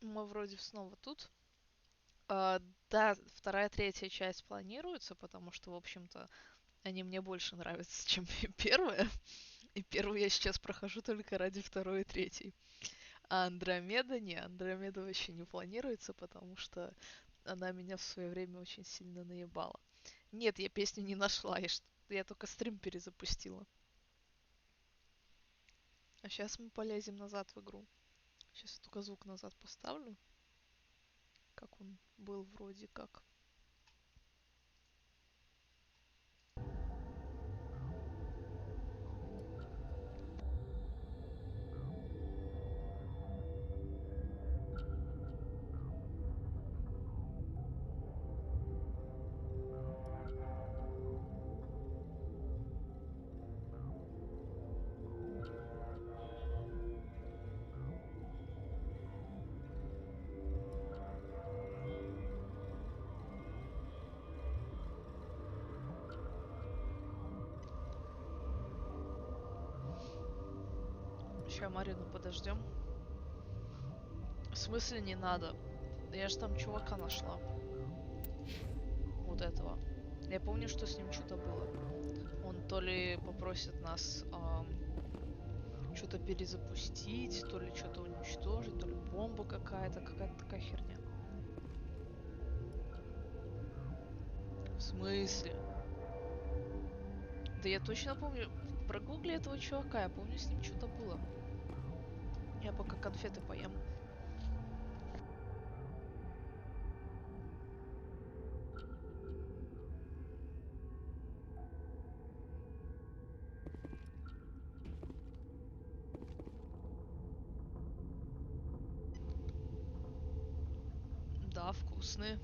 Мы вроде снова тут. Да, вторая, третья часть планируется, потому что, в общем-то, они мне больше нравятся, чем первая. И первую я сейчас прохожу только ради второй и третьей. А Андромеда не, Андромеда вообще не планируется, потому что она меня в свое время очень сильно наебала. Нет, я песню не нашла, я только стрим перезапустила. А сейчас мы полезем назад в игру. Сейчас только звук назад поставлю, как он был вроде как. Сейчас Марину подождем. В смысле не надо? Я же там чувака нашла. Вот этого. Я помню, что с ним что-то было. Он то ли попросит нас что-то перезапустить, то ли что-то уничтожить, то ли бомба какая-то такая херня. В смысле? Да я точно помню. Прогугли этого чувака, я помню, с ним что-то было. Я пока конфеты поем. Да, вкусные.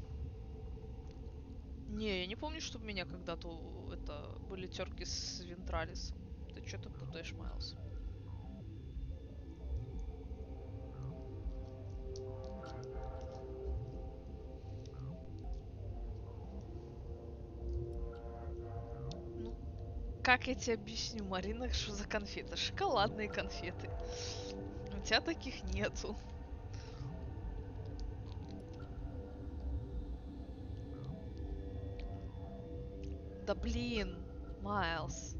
Не, я не помню, что у меня когда-то это были терки с Вентралисом. Ты что-то путаешь, Майлз. Ну, как я тебе объясню, Марина, что за конфеты? Шоколадные конфеты. У тебя таких нету. Да блин, Майлз.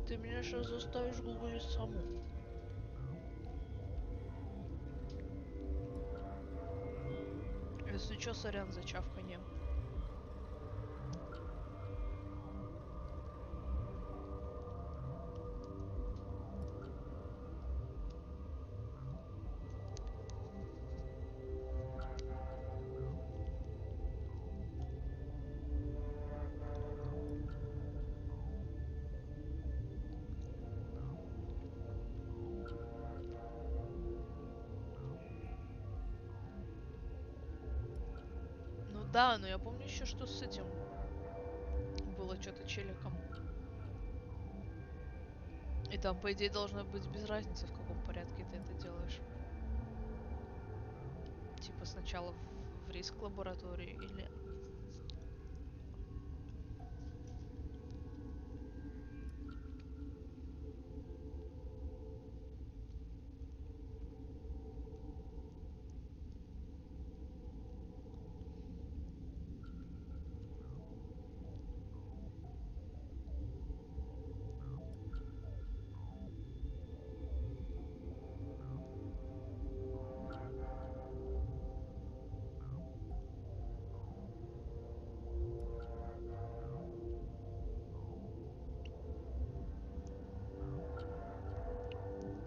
Ты меня сейчас заставишь гуглить саму. Если чё, сорян за чавканье. Ну да, но я помню еще, что с этим было что-то челиком. И там, по идее, должно быть без разницы, в каком порядке ты это делаешь. Типа сначала в риск лаборатории или...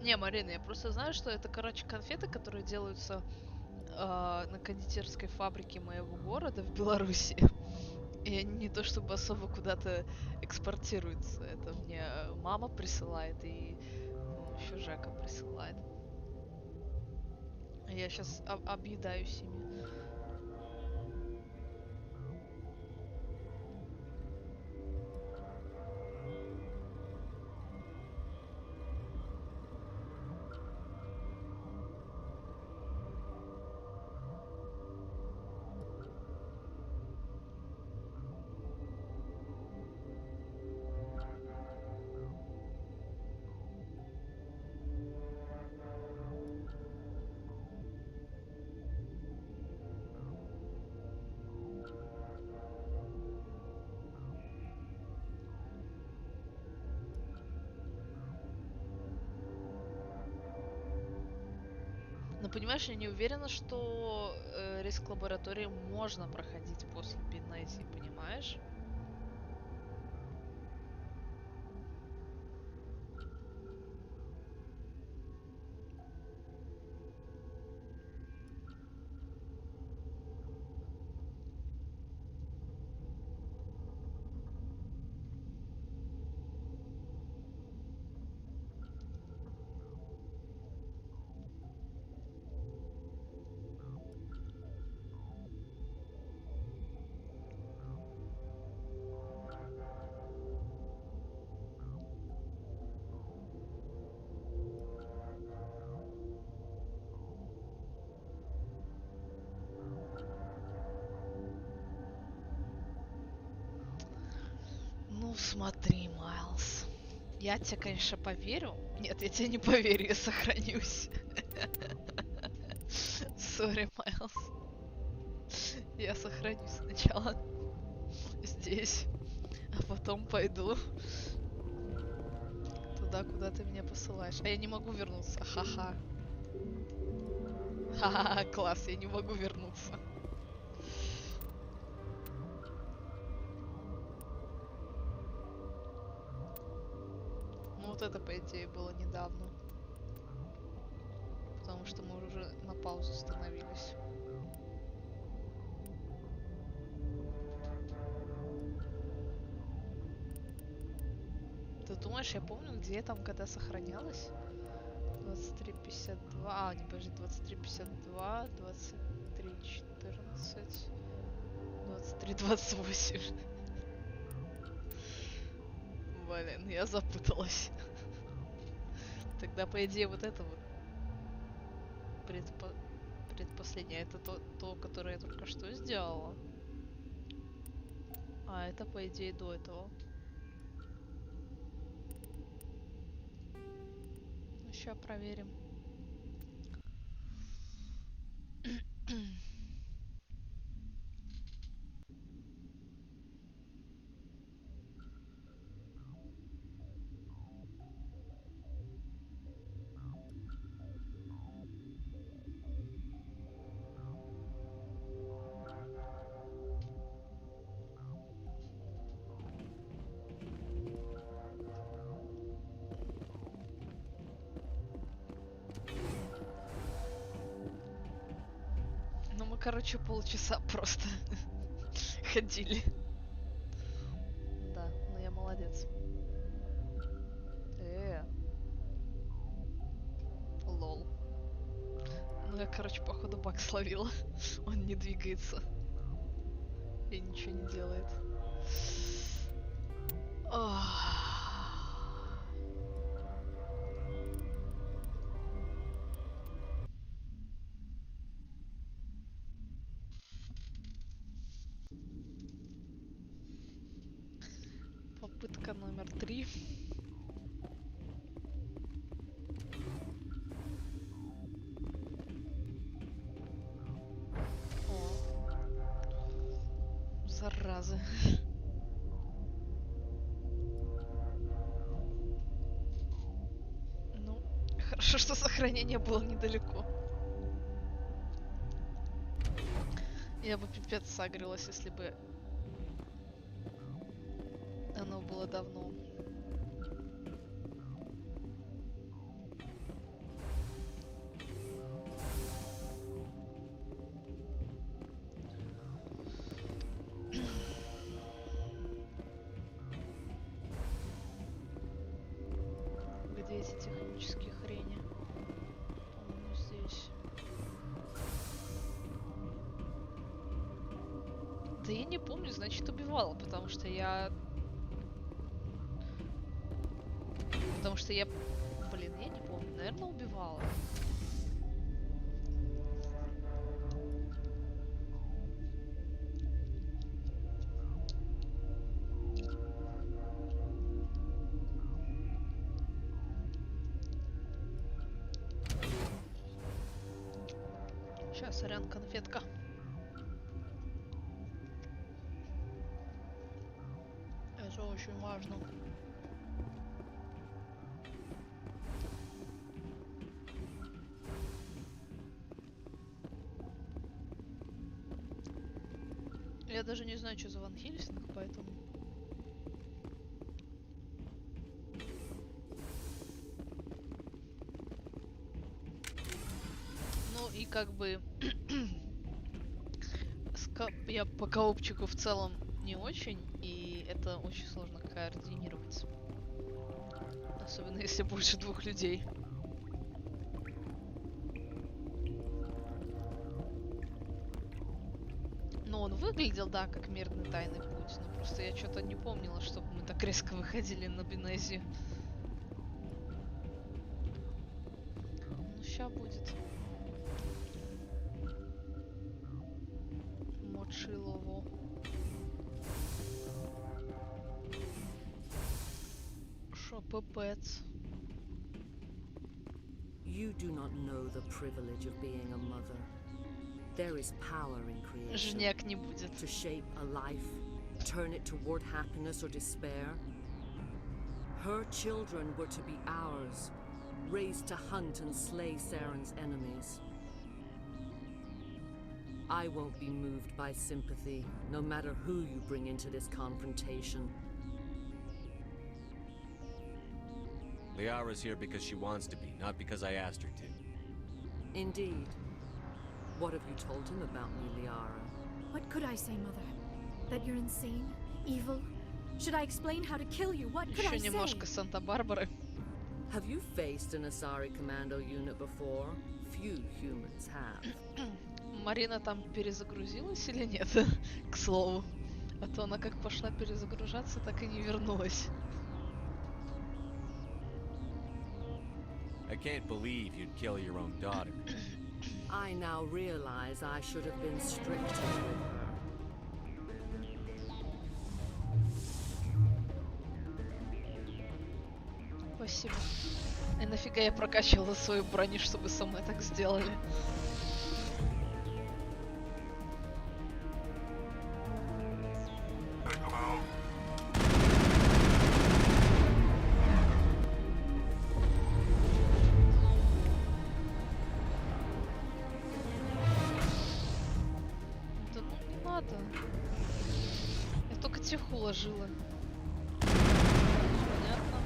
Не, Марина, я просто знаю, что это, короче, конфеты, которые делаются на кондитерской фабрике моего города в Беларуси. И они не то чтобы особо куда-то экспортируются. Это мне мама присылает и, по-моему, еще Жека присылает. А я сейчас объедаюсь ими. Но понимаешь, я не уверена, что риск лаборатории можно проходить после Бенези, понимаешь? Ну, смотри, Майлз. Я тебе, конечно, поверю. Нет, я тебе не поверю, я сохранюсь. Сори, Майлз. Я сохранюсь сначала здесь, а потом пойду туда, куда ты меня посылаешь. А я не могу вернуться. Ха-ха. Ха-ха, класс, я не могу вернуться. Ну вот это, по идее, было недавно. Потому что мы уже на паузу становились. Ты думаешь, я помню, где я там когда сохранялась? 23:52. А, не, подожди, 23:52, 23:14, 23:28. Блин, я запуталась. Тогда, по идее, вот это вот предпоследнее. Это то, которое я только что сделала. А это, по идее, до этого. Ну, сейчас проверим. Ну, мы, короче, полчаса просто ходили. Да, ну я молодец. Лол. Ну, я, короче, походу баг словила. Он не двигается. И ничего не делает. Попытка номер 3. О, зараза. Ну, хорошо, что сохранение было недалеко. Я бы пипец сагрилась, если бы оно было давно. Где эти технические хрени? По-моему, здесь. Да я не помню, значит, убивала, потому что я... Блин, я не помню. Наверное, убивала. Сейчас, сорян, конфетка. Это очень важно. Я даже не знаю, что за Ван Хельсинг, поэтому... Ну и как бы... Я по коопчику в целом не очень, и это очень сложно координировать. Особенно если больше 2 людей. Ну, он выглядел, да, как мирный тайный путь, но просто я что-то не помнила, чтобы мы так резко выходили на Бенези. Ну, ща будет. Мочилово. Шо, пипец. You do not know the privilege of being a mother. There is power in creation. Жняк не будет. To shape a life, turn it toward happiness or despair. Her children were to be ours, raised to hunt and slay Saren's enemies. I won't be moved by sympathy, no matter who you bring into this confrontation. Liara's here because she wants to be, not because I asked her to. Indeed. What have you told him about me, Liara? What could I say, Mother? That you're insane? Evil? Should I explain how to kill you? What could I Еще say? немножко Санта-Барбары. Have you faced an Asari commando unit before? Few humans have. Марина там перезагрузилась или нет? К слову. А то она как пошла перезагружаться, так и не вернулась. I can't believe you'd kill your own daughter. I now realize I should have been stricter with her. Спасибо. И нафига я прокачивала свою броню, чтобы со мной так сделали? Да ну не надо. Я только тех уложила. Понятно.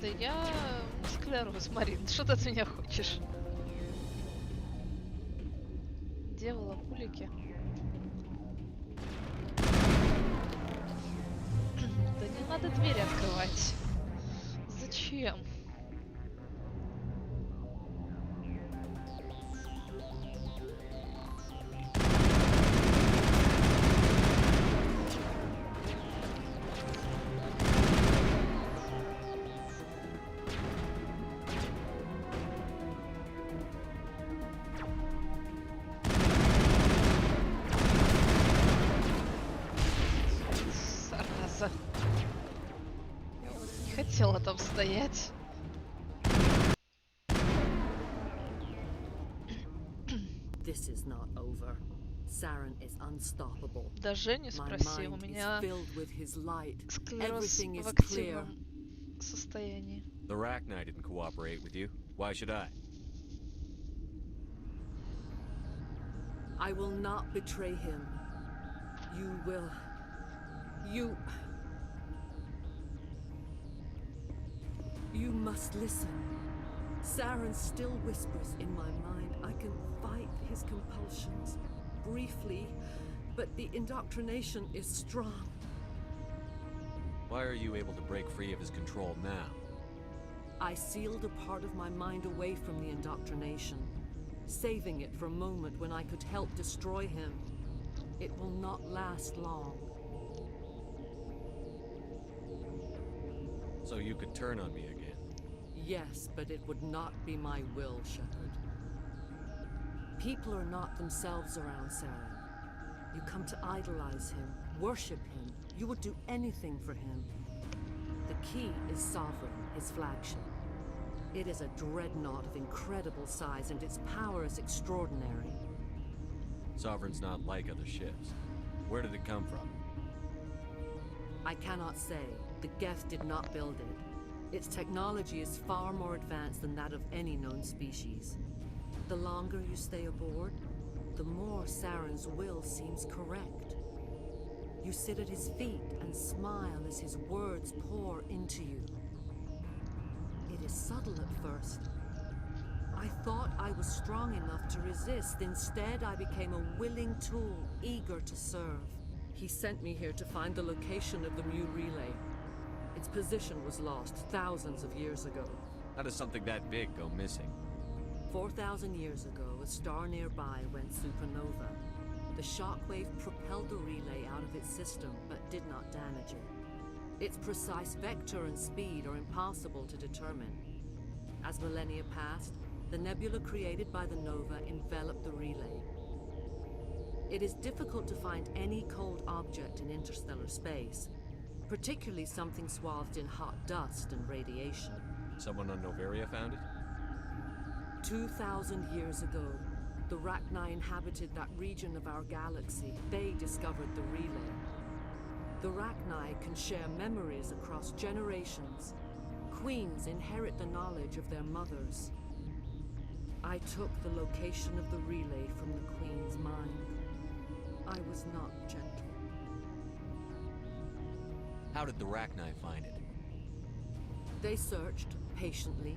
Да я склероз, Марин. Что ты от меня хочешь? Делала пулики. Да не надо двери открывать. Зачем? Зараза. Я вот не хотела там стоять. This is not over. Saren is unstoppable. Даже не My спроси, у mind is меня filled with his light. склероз Everything в is clear. активном состоянии. The Rachni didn't cooperate with you. Why should I? I will not betray him. You will. You must listen. Saren still whispers in my mind. I can fight his compulsions briefly, but the indoctrination is strong. Why are you able to break free of his control now? I sealed a part of my mind away from the indoctrination, saving it for a moment when I could help destroy him. It will not last long. So you could turn on me again. Yes, but it would not be my will, Shepard. People are not themselves around Saren. You come to idolize him, worship him. You would do anything for him. The key is Sovereign, his flagship. It is a dreadnought of incredible size and its power is extraordinary. Sovereign's not like other ships. Where did it come from? I cannot say. The Geth did not build it. Its technology is far more advanced than that of any known species. The longer you stay aboard, the more Saren's will seems correct. You sit at his feet and smile as his words pour into you. It is subtle at first. I thought I was strong enough to resist. Instead, I became a willing tool, eager to serve. He sent me here to find the location of the Mu relay. Its position was lost thousands of years ago. How does something that big go missing? 4,000 years ago, a star nearby went supernova. The shockwave propelled the relay out of its system, but did not damage it. Its precise vector and speed are impossible to determine. As millennia passed, the nebula created by the nova enveloped the relay. It is difficult to find any cold object in interstellar space, particularly something swathed in hot dust and radiation. Someone on Noveria found it? 2,000 years ago, the Rachni inhabited that region of our galaxy. They discovered the relay. The Rachni can share memories across generations. Queens inherit the knowledge of their mothers. I took the location of the relay from the Queen's mind. I was not gentle. How did the Rachni find it? They searched patiently.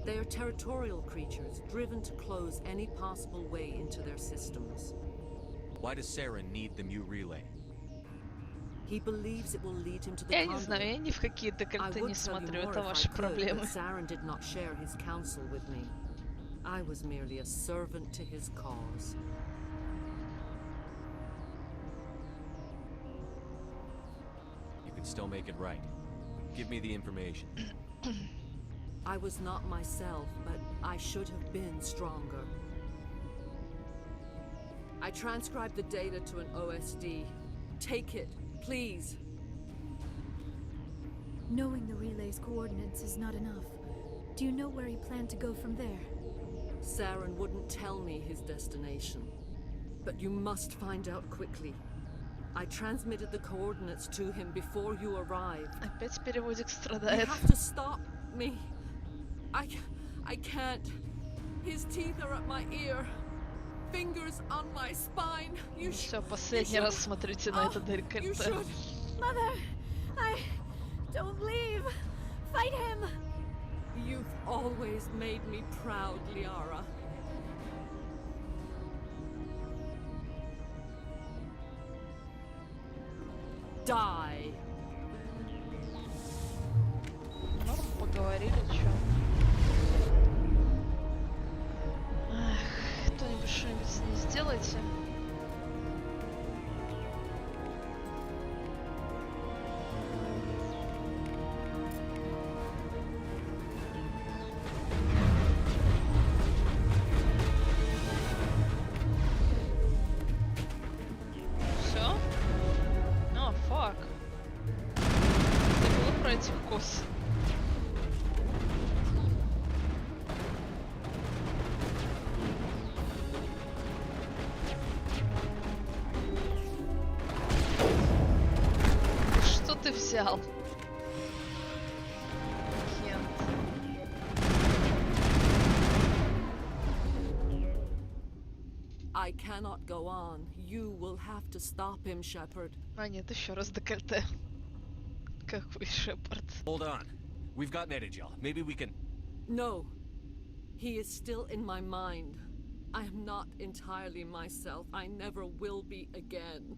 They are territorial creatures, driven to close any possible way into their systems. Why does Saren need the Mu relay? He believes it will lead him to the Я не знаю, conduit. я ни в какие I декольте would не tell you смотрю, more это if I ваши could, проблемы. but Saren did not share his counsel with me. I was merely a servant to his cause. You can still make it right. Give me the information. I was not myself, but I should have been stronger. I transcribed the data to an OSD. Take it, please. Knowing the relay's coordinates is not enough. Do you know where he planned to go from there? Saren wouldn't tell me his destination. But you must find out quickly. I transmitted the coordinates to him before you arrived. Опять переводик You страдает. have to stop me. I can't. His teeth are at my ear. Fingers on my spine. You Все, последний раз смотрите на это You декольте. should. Mother! I don't leave! Fight him! You've always made me proud, Liara. Die. Ну, поговорили, чё. Эх, кто-нибудь что-нибудь с ней сделайте. Все? О, фак. Забыла про эти косы. Что ты взял? Кент. I cannot go on. You will have to stop him, Shepard. А нет, еще раз декольте. Какой Шепард. Hold on. We've got Metagel. Maybe we can... No. He is still in my mind. I am not entirely myself. I never will be again.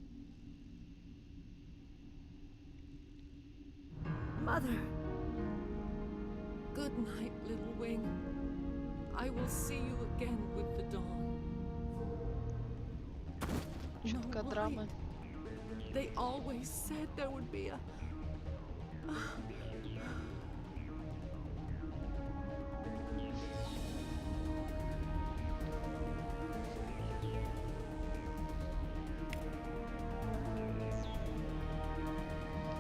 Mother! Good night, little wing. I will see you again with the dawn. Чутка No, драмы. They always said there would be a...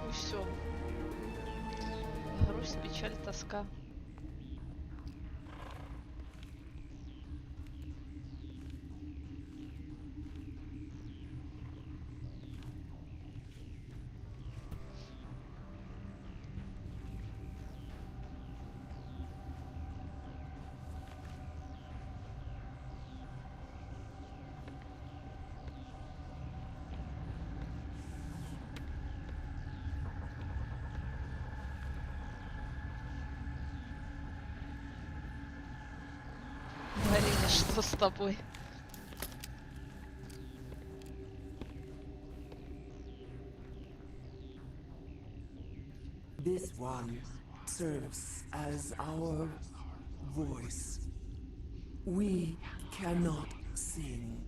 И все. Грусть, печаль, тоска. Что с тобой? This one serves as our voice. We cannot sing.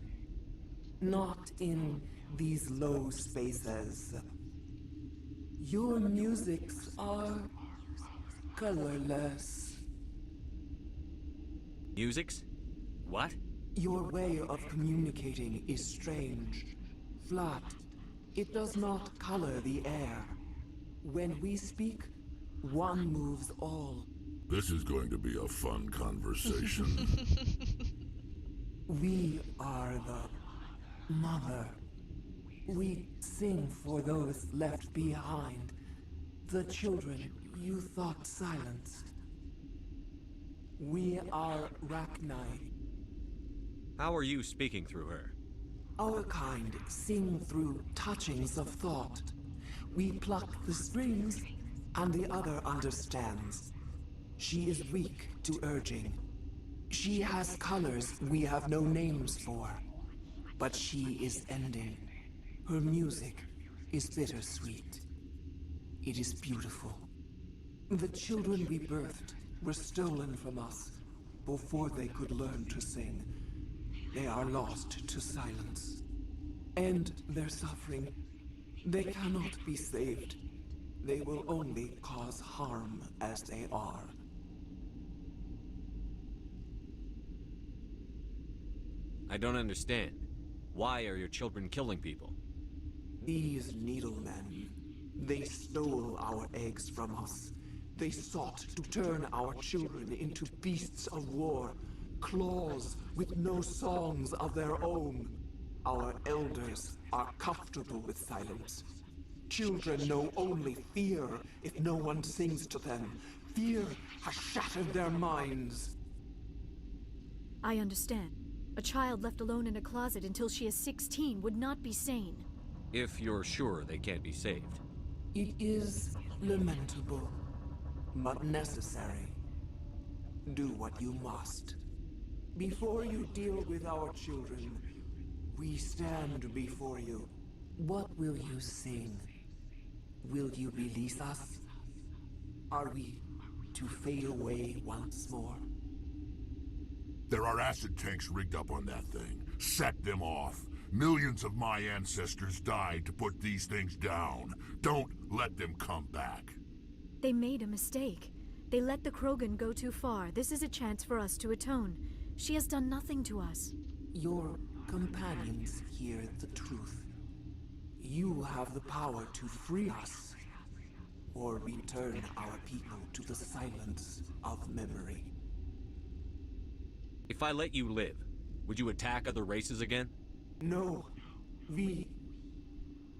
Not in these low spaces. Your musics are colorless. Musics? What? Your way of communicating is strange. Flat. It does not color the air. When we speak, one moves all. This is going to be a fun conversation. We are the mother. We sing for those left behind. The children you thought silenced. We are Rachni. How are you speaking through her? Our kind sing through touchings of thought. We pluck the strings, and the other understands. She is weak to urging. She has colors we have no names for. But she is ending. Her music is bittersweet. It is beautiful. The children we birthed were stolen from us before they could learn to sing. They are lost to silence. And their suffering, they cannot be saved. They will only cause harm as they are. I don't understand. Why are your children killing people? These needlemen, they stole our eggs from us. They sought to turn our children into beasts of war, claws with no songs of their own. Our elders are comfortable with silence. Children know only fear if no one sings to them. Fear has shattered their minds. I understand. A child left alone in a closet until she is 16 would not be sane. If you're sure they can't be saved. It is lamentable, but necessary. Do what you must. Before you deal with our children, we stand before you. What will you sing? Will you release us? Are we to fade away once more? There are acid tanks rigged up on that thing. Set them off. Millions of my ancestors died to put these things down. Don't let them come back. They made a mistake. They let the Krogan go too far. This is a chance for us to atone. She has done nothing to us. Your companions hear the truth. You have the power to free us, or return our people to the silence of memory. If I let you live, would you attack other races again? No,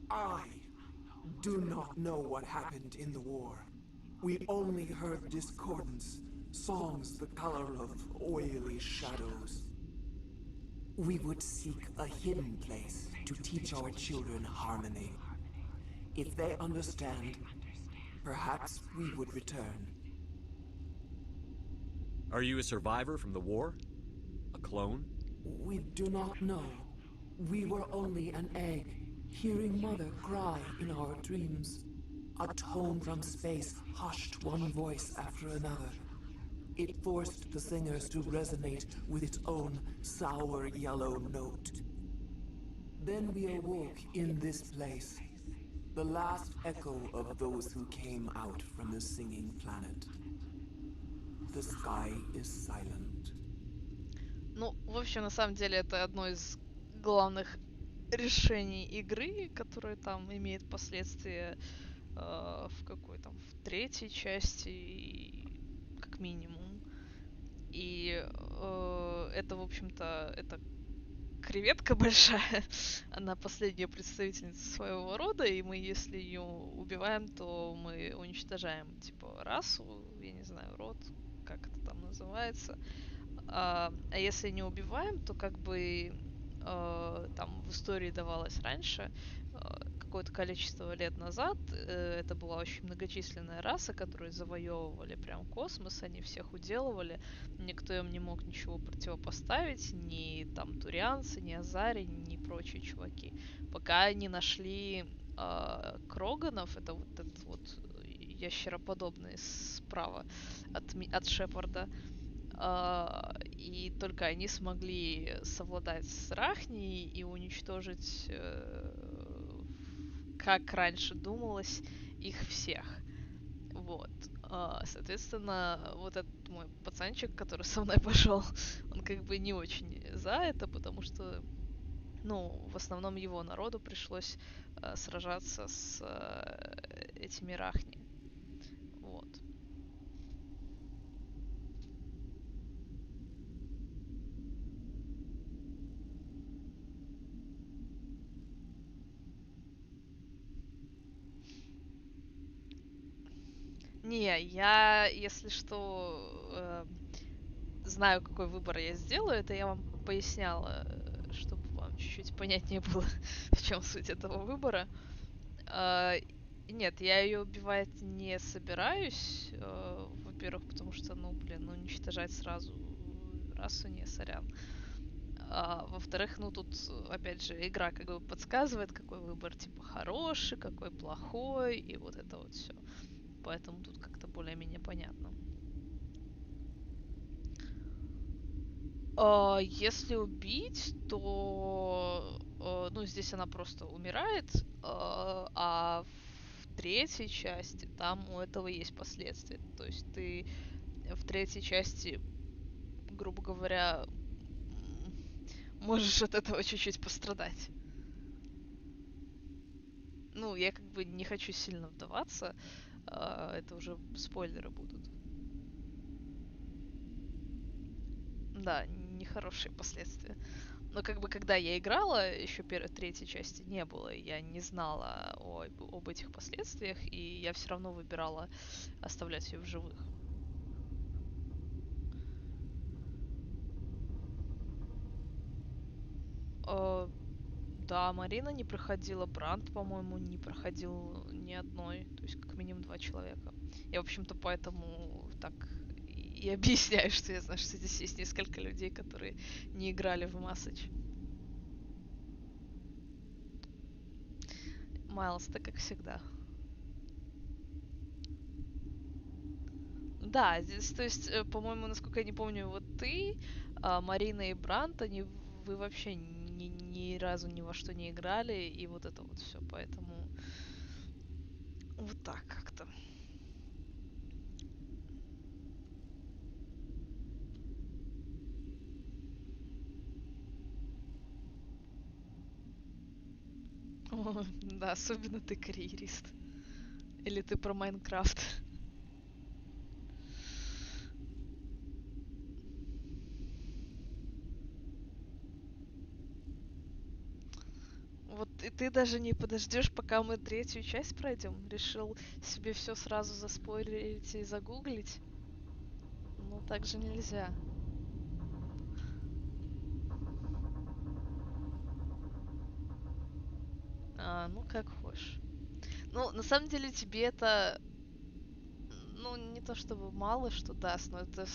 I do not know what happened in the war. We only heard discordance, songs the color of oily shadows. We would seek a hidden place to teach our children harmony. If they understand, perhaps we would return. Are you a survivor from the war? A clone? We do not know. We were only an egg, hearing Mother cry in our dreams. A tone from space hushed one voice after another. It forced the singers to resonate with its own sour yellow note. Then we awoke in this place, the last echo of those who came out from the singing planet. The sky is silent. Ну, в общем, на самом деле, это одно из главных решений игры, которое там имеет последствия в какой там, в третьей части, как минимум. И это, в общем-то, это креветка большая. Она последняя представительница своего рода, и мы, если ее убиваем, то мы уничтожаем, типа, расу, я не знаю, род, как это там называется. А если не убиваем, то как бы там в истории давалось раньше, какое-то количество лет назад это была очень многочисленная раса, которые завоевывали прям космос, они всех уделывали, никто им не мог ничего противопоставить, ни там турианцы, ни азари, ни прочие чуваки. Пока они нашли кроганов, это вот этот вот ящероподобный справа от Шепарда, и только они смогли совладать с Рахней и уничтожить, как раньше думалось, их всех. Вот. Соответственно, вот этот мой пацанчик, который со мной пошел, он как бы не очень за это, потому что, ну, в основном его народу пришлось сражаться с этими Рахни. Вот. Не, я, если что, знаю, какой выбор я сделаю. Это я вам поясняла, чтобы вам чуть-чуть понятнее было, в чем суть этого выбора. А, Нет, я ее убивать не собираюсь. Во-первых, потому что, ну, блин, ну, уничтожать сразу расу не, сорян. Во-вторых, ну, тут, опять же, игра как бы подсказывает, какой выбор, типа, хороший, какой плохой, и вот это вот все. Поэтому тут как-то более-менее понятно. Если убить, то ну, здесь она просто умирает, а в третьей части там у этого есть последствия. То есть ты в третьей части, грубо говоря, можешь от этого чуть-чуть пострадать. Ну, я как бы не хочу сильно вдаваться, это уже спойлеры будут. Да, нехорошие последствия. Но как бы когда я играла, еще третьей части не было, я не знала об этих последствиях, и я все равно выбирала оставлять ее в живых. Э, да, Марина не проходила, Бранд, по-моему, не проходил ни одной, то есть как минимум 2 человека. Я, в общем-то, поэтому так и объясняю, что я знаю, что здесь есть несколько людей, которые не играли в Массач. Майлз, ты как всегда. Да, здесь, то есть, по-моему, насколько я не помню, вот ты, Марина и Брант, вы вообще ни разу ни во что не играли, и вот это вот все, поэтому вот так как-то. О, да, особенно ты карьерист. Или ты про Майнкрафт. Вот и ты даже не подождешь, пока мы третью часть пройдем. Решил себе все сразу заспойлерить и загуглить. Ну, так же нельзя. Ну как хочешь. Ну, на самом деле тебе это, ну, не то чтобы мало что даст, но это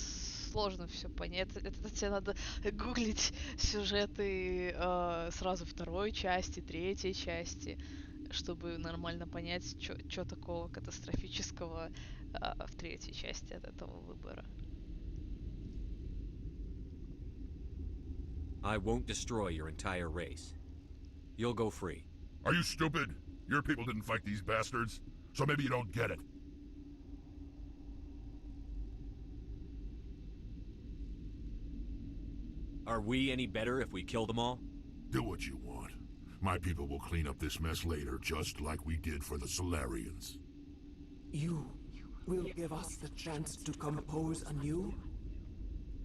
сложно все понять. Это тебе надо гуглить сюжеты сразу второй части, третьей части, чтобы нормально понять, что такого катастрофического в третьей части от этого выбора. I won't destroy your entire race. You'll go free. Are you stupid? Your people didn't fight these bastards, so maybe you don't get it. Are we any better if we kill them all? Do what you want. My people will clean up this mess later, just like we did for the Solarians. You will give us the chance to compose anew?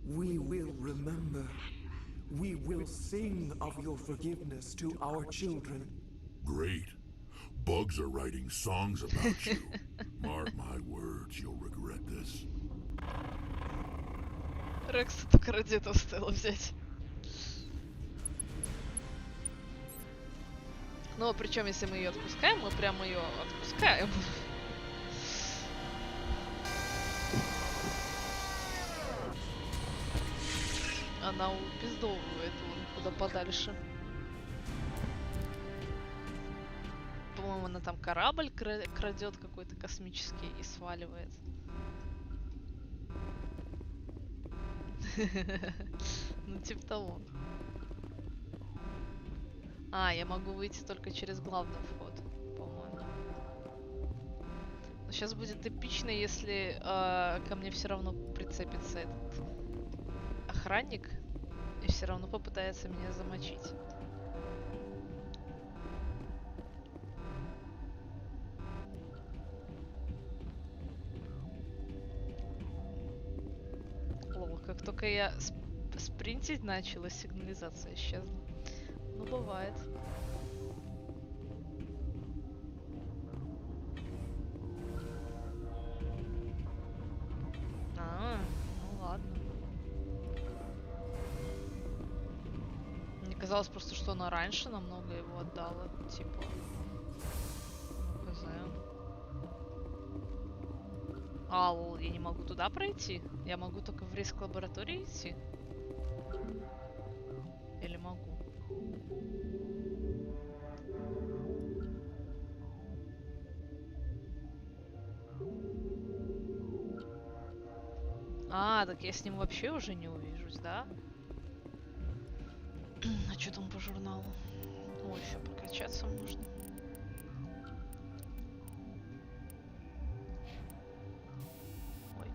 We will remember. We will sing of your forgiveness to our children. Great. Bugs are writing songs about you. Mark my words, you'll regret this. Рекса только ради этого стоило взять. Но причем, если мы ее отпускаем, мы прямо ее отпускаем. Она упиздовывает вон куда подальше. По-моему, она там корабль крадет какой-то космический и сваливает. Ну, типа того. А, я могу выйти только через главный вход, по-моему. Но сейчас будет эпично, если ко мне все равно прицепится этот охранник и все равно попытается меня замочить. Лол, как только я спринтить начала, сигнализация исчезла. Ну, бывает. Ну ладно. Мне казалось просто, что она раньше намного его отдала. Типа. Ну, хз. Лол, я не могу туда пройти? Я могу только в риск-лаборатории идти? Или могу? Так я с ним вообще уже не увижусь, да? А что там по журналу? Ой, еще прокачаться можно. Ой.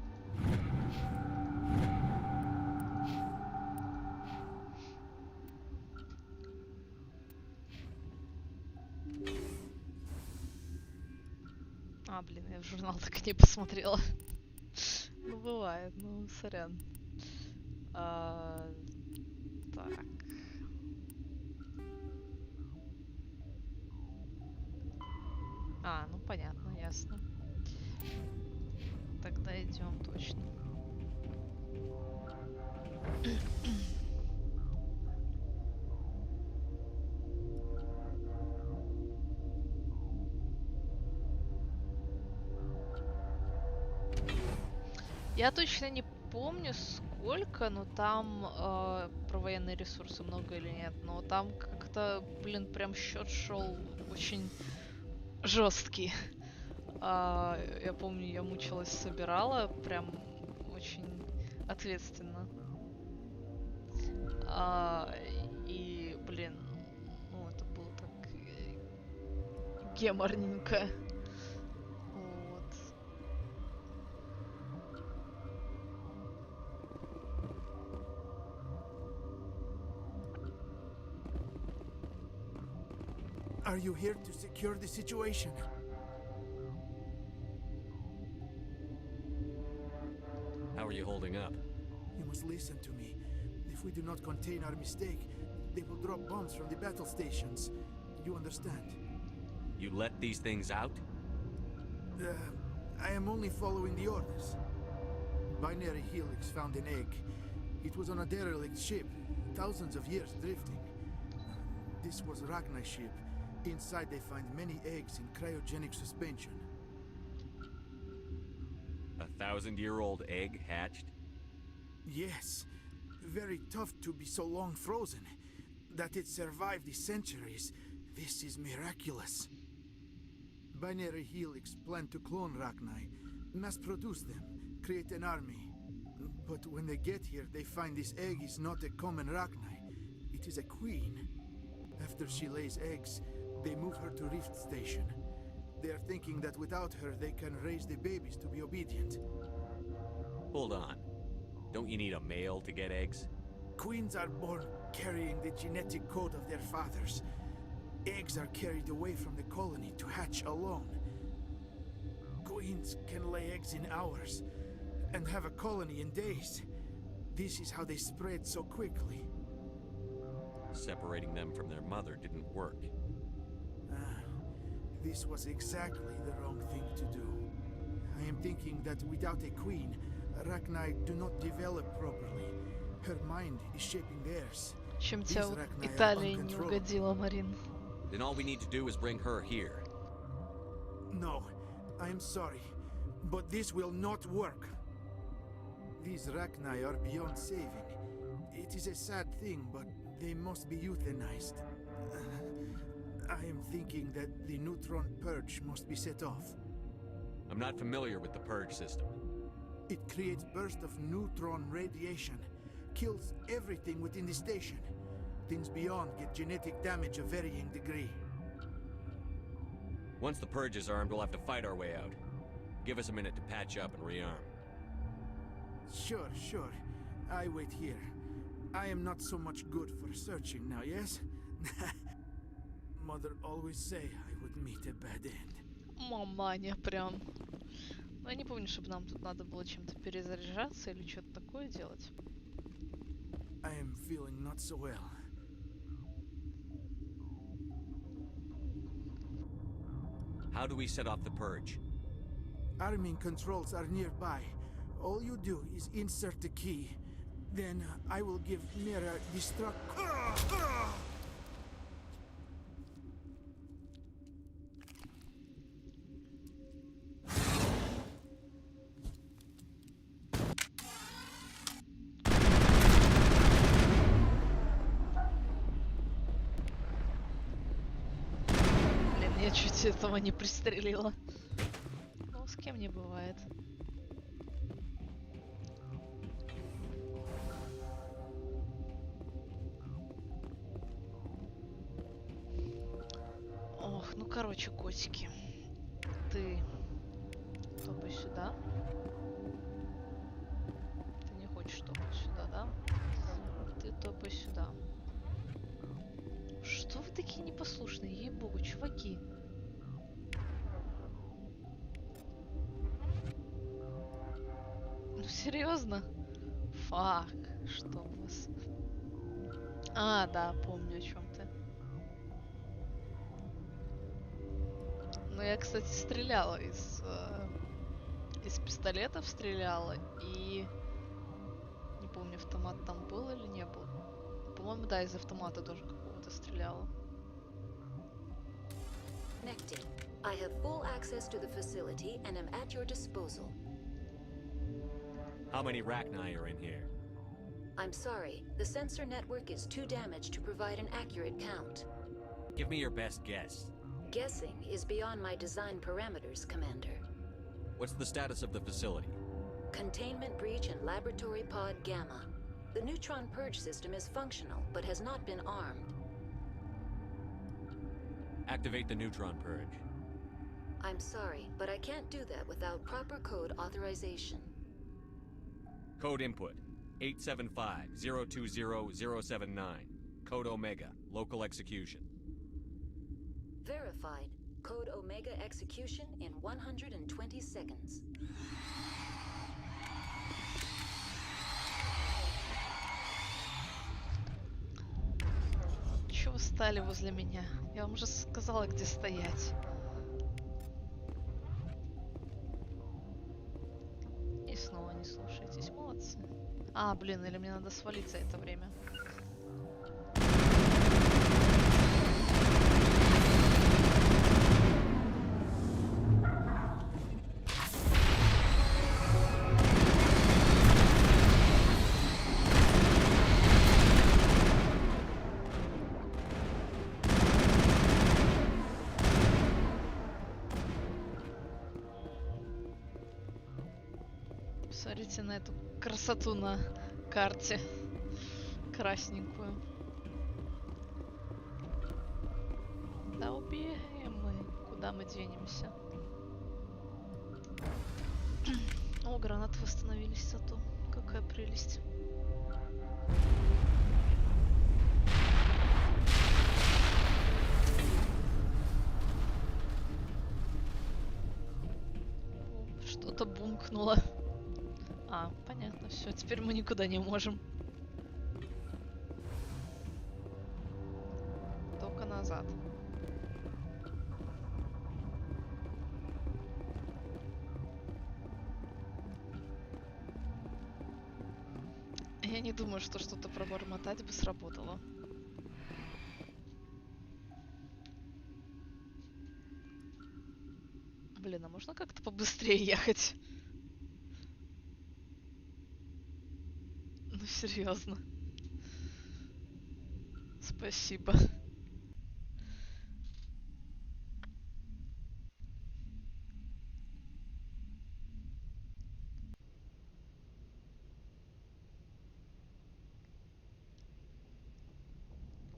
Блин, я в журнал так и не посмотрела. Ну, бывает, ну, сорян. Так. Ну понятно, ясно. Тогда идем точно. Я точно не помню сколько, но там про военные ресурсы много или нет, но там как-то, блин, прям счет шел очень жесткий. Я помню, я мучилась, собирала, прям очень ответственно. И, блин, ну это было так геморненько. Вот. Are you here to secure the situation? How are you holding up? You must listen to me. If we do not contain our mistake, they will drop bombs from the battle stations. You understand? You let these things out? I am only following the orders. Binary Helix found an egg. It was on a derelict ship, thousands of years drifting. This was Ragnar's ship. Inside they find many eggs in cryogenic suspension. 1,000-year-old egg hatched? Yes. Very tough to be so long frozen. That it survived the centuries, this is miraculous. Binary Helix planned to clone Ragnar, mass produce them, create an army. But when they get here, they find this egg is not a common Ragnar. It is a queen. After she lays eggs, they move her to Rift Station. They are thinking that without her, they can raise the babies to be obedient. Hold on. Don't you need a male to get eggs? Queens are born carrying the genetic code of their fathers. Eggs are carried away from the colony to hatch alone. Queens can lay eggs in hours and have a colony in days. This is how they spread so quickly. Separating them from their mother didn't work. This was exactly the wrong thing to do. I am thinking that without a queen, Ragnar do not develop properly. Her mind is shaping theirs. Чем тебя вот Италия не угодила, Марин? Then all we need to do is bring her here. No, I'm sorry, but this will not work. These Rachni are beyond saving. It is a sad thing, but they must be euthanized. I am thinking that the neutron purge must be set off. I'm not familiar with the purge system. It creates bursts of neutron radiation, kills everything within the station. Things beyond get genetic damage of varying degree. Once the purge is armed, we'll have to fight our way out. Give us a minute to patch up and rearm. Sure, sure. I wait here. I am not so much good for searching now, yes? Mother always say I would meet a bad end. Маманя прям. Ну, я не помню, чтобы нам тут надо было чем-то перезаряжаться или что-то такое делать. I am feeling not so well. How do we set off the purge? Arming controls are nearby. All you do is insert the key. Then I will give Mira destruct. Блин, я чуть этого не пристрелила. Ну, с кем не бывает. Ох, ну короче, котики. Ты топай сюда. Ты не хочешь топать сюда, да? Ты топай сюда. Что вы такие непослушные, ей-богу, чуваки? Ну серьезно? Фак, что у вас? А, да, помню, о чем ты. Ну, я, кстати, стреляла из пистолетов стреляла, и не помню, автомат там был или не был. По-моему, да, из автомата тоже какого-то стреляла. Connected. I have full access to the facility and am at your disposal. How many Rachni are in here? I'm sorry, the sensor network is too damaged to provide an accurate count. Give me your best guess. Guessing is beyond my design parameters, Commander. What's the status of the facility? Containment breach in Laboratory Pod Gamma. The neutron purge system is functional, but has not been armed. Activate the neutron purge. I'm sorry, but I can't do that without proper code authorization. Code input 875-020-079. Code Omega. Local execution. Verified. Code Omega execution in 120 seconds. Чего вы стали возле меня? Я вам уже сказала, где стоять. И снова не слушаетесь, молодцы. А, блин, или мне надо свалить за это время? Посмотрите на эту красоту на карте. Красненькую. Да убегаем мы. Куда мы денемся? О, гранаты восстановились зато. Какая прелесть. Что-то бумкнуло. А, понятно, все, теперь мы никуда не можем. Только назад. Я не думаю, что что-то пробормотать бы сработало. можно как-то побыстрее ехать? Ну, серьезно. Спасибо.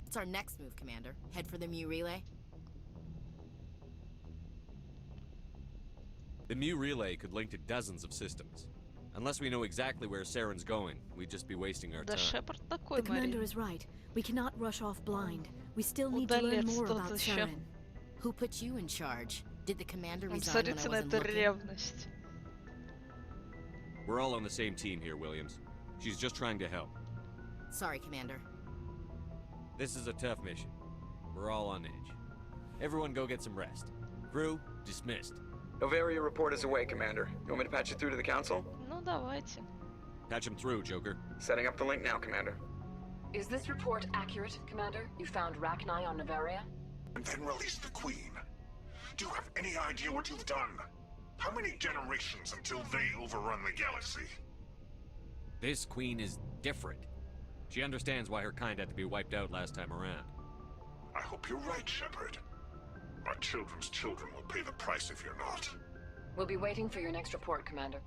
What's our next move, Commander? Head for the Mu relay? The Mu relay could link to dozens of systems. Unless we know exactly where Saren's going, we'd just be wasting our Да, time. Шепард такой, The commander Мари. is right. We cannot rush off blind. We still need to learn Удалец more тот about еще. Saren. Who put you in charge? Did the commander resign when I Смотрите на wasn't эту looking? ревность. We're all on the same team here, Williams. She's just trying to help. Sorry, Commander. This is a tough mission. We're all on edge. Everyone go get some rest. Crew, dismissed. Novaria report is away, Commander. You want me to patch it through to the Council? Ну, давайте. Patch him through, Joker. Setting up the link now, Commander. Is this report accurate, Commander? You found Rachni on Novaria? And then release the Queen. Do you have any idea what you've done? How many generations until they overrun the galaxy? This queen is different. She understands why her kind had to be wiped out last time around. I hope you're right, Shepard. Our children's children will pay the price if you're not. We'll be waiting for your next report, Commander.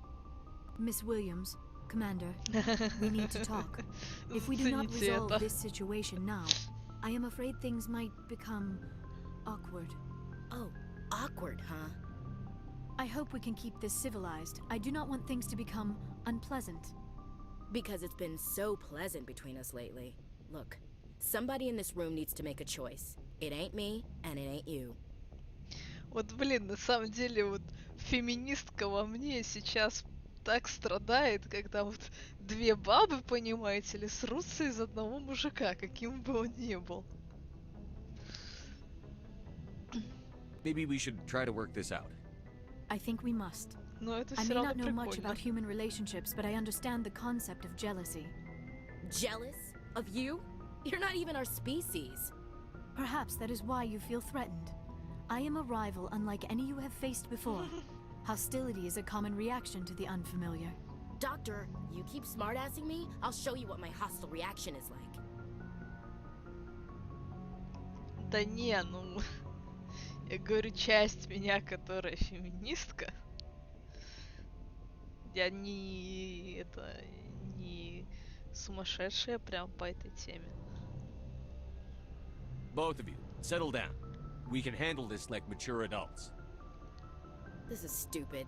Miss Williams, Commander, we need to talk. If we do not Зацените resolve это. this situation now, I am afraid things might become awkward. Oh, awkward, huh? I hope we can keep this civilized. I do not want things to become unpleasant. Because it's been so pleasant between us lately. Look, somebody in this room needs to make a choice. It ain't me, and it ain't you. Вот, блин, на самом деле, вот феминистка во мне сейчас так страдает, когда вот две бабы, понимаете ли, срутся из одного мужика, каким бы он ни был. Maybe we should try to work this out. I think we must. Но это I все may равно not know much прикольно. about human relationships, but I understand the concept of jealousy. Jealous? Of you? You're not even our species. Perhaps that is why you feel threatened. I am a rival unlike any you have faced before. Hostility is a common reaction to the unfamiliar. Doctor, you keep smartassing me, I'll show you what my hostile reaction is like. Да не, ну... Я говорю, часть меня, которая феминистка. Я не... это... не сумасшедшая прям по этой теме. Both of you, settle down. We can handle this like mature adults. This is stupid.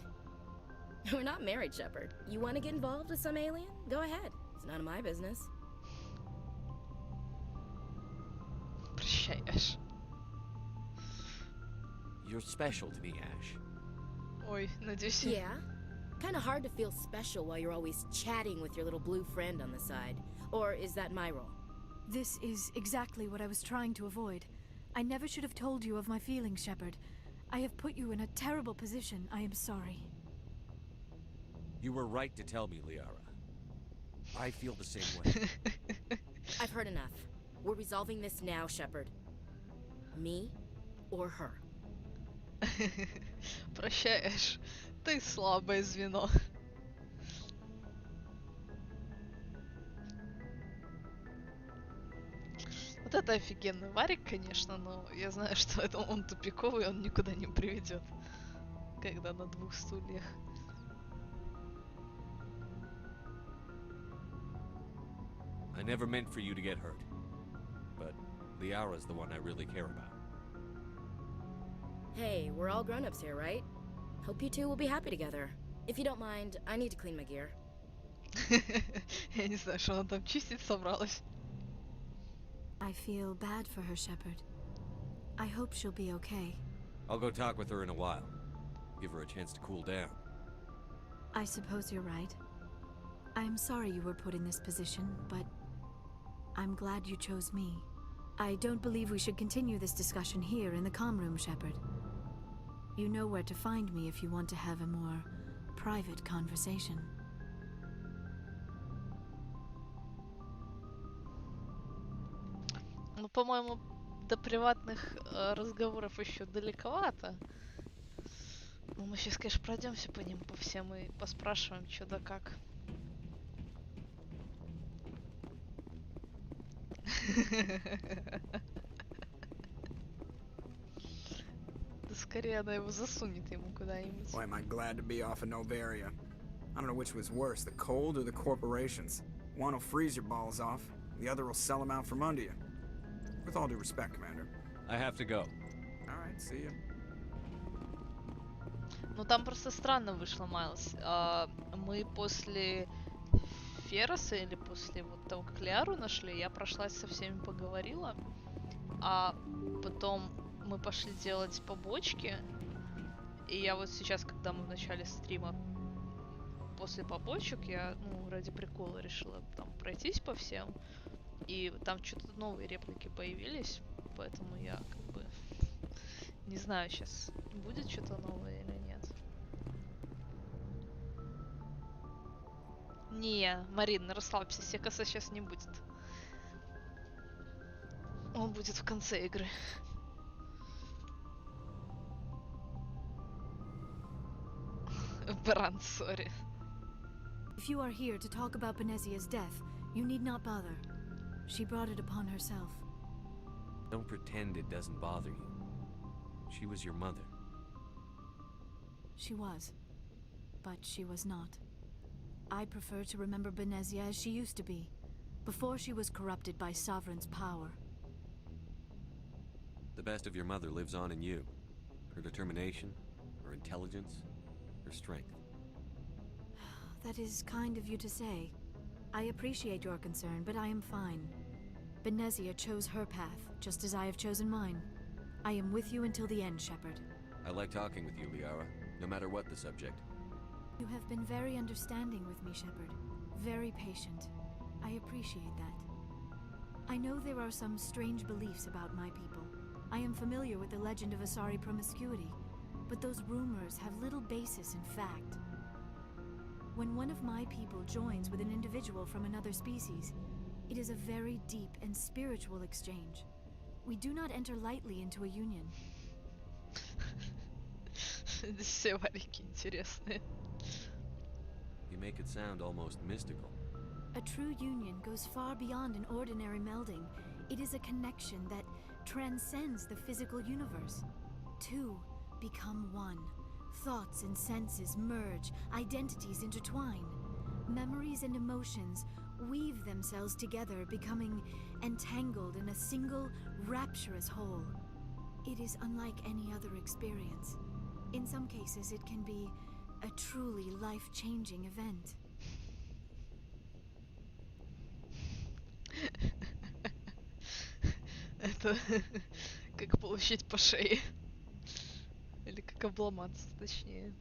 We're not married, Shepard. You want to get involved with some alien? Go ahead. It's none of my business. Прощай, Эш. You're special to me, Ash. Ой, надеюсь... Yeah? Kinda hard to feel special while you're always chatting with your little blue friend on the side. Or is that my role? This is exactly what I was trying to avoid. I never should have told you of my feelings, Shepard. I have put you in a terrible position. I am sorry. You were right to tell me, Liara. I feel the same way. I've heard enough. We're resolving this now, Shepard. Me or her. Прощай, Эш. Ты слабое звено. Вот это офигенный варик, конечно, но я знаю, что это он тупиковый, он никуда не приведет. Когда на двух стульях. I never meant for you to get hurt. But Liara's the one I really care about. Hey, we're all grown-ups here, right? Hope you two will be happy together. If you don't mind, I need to clean my gear. Я не знаю, что она там чистить собралась. I feel bad for her, Shepard. I hope she'll be okay. I'll go talk with her in a while. Give her a chance to cool down. I suppose you're right. I'm sorry you were put in this position, but I'm glad you chose me. I don't believe we should continue this discussion here in the comm room, Shepard. You know where to find me if you want to have a more private conversation. Ну, по-моему, до приватных разговоров еще далековато. Ну, мы сейчас, конечно, пройдемся по ним, по всем и поспрашиваем, что да как. Да скорее она его засунет ему куда-нибудь. Boy, am I glad to be off of Novaria. I don't know which was worse, the cold or the corporations. One will freeze your balls off, the other will sell them out from under you. With all due respect, Commander. I have to go. Alright, see ya. Ну там просто странно вышло, Майлз. Мы после Ферроса или после вот того, как Лиару нашли, я прошлась со всеми поговорила, а потом мы пошли делать побочки, и я вот сейчас, когда мы в начале стрима после побочек, я, ну, ради прикола решила там пройтись по всем, и там что-то новые реплики появились, поэтому я как бы не знаю, сейчас будет что-то новое или нет. Не, Марин, расслабься, секаса сейчас не будет. Он будет в конце игры. Бранд, сори. If you are here to talk about Benezia's death, you need not bother. She brought it upon herself. Don't pretend it doesn't bother you. She was your mother. She was. But she was not. I prefer to remember Benezia as she used to be, before she was corrupted by Sovereign's power. The best of your mother lives on in you. Her determination, her intelligence, her strength. That is kind of you to say. I appreciate your concern, but I am fine. Benezia chose her path, just as I have chosen mine. I am with you until the end, Shepard. I like talking with you, Liara, no matter what the subject. You have been very understanding with me, Shepard. Very patient. I appreciate that. I know there are some strange beliefs about my people. I am familiar with the legend of Asari promiscuity, but those rumors have little basis in fact. When one of my people joins with an individual from another species, it is a very deep and spiritual exchange. We do not enter lightly into a union. Все варики интересные. You make it sound almost mystical. A true union goes far beyond an ordinary melding. It is a connection that transcends the physical universe. Two become one. Thoughts and senses merge, identities intertwine. Memories and emotions weave themselves together, becoming entangled in a single, rapturous whole. It is unlike any other experience. In some cases, it can be a truly life-changing event. Это как получить по шее. Или как обломаться, точнее.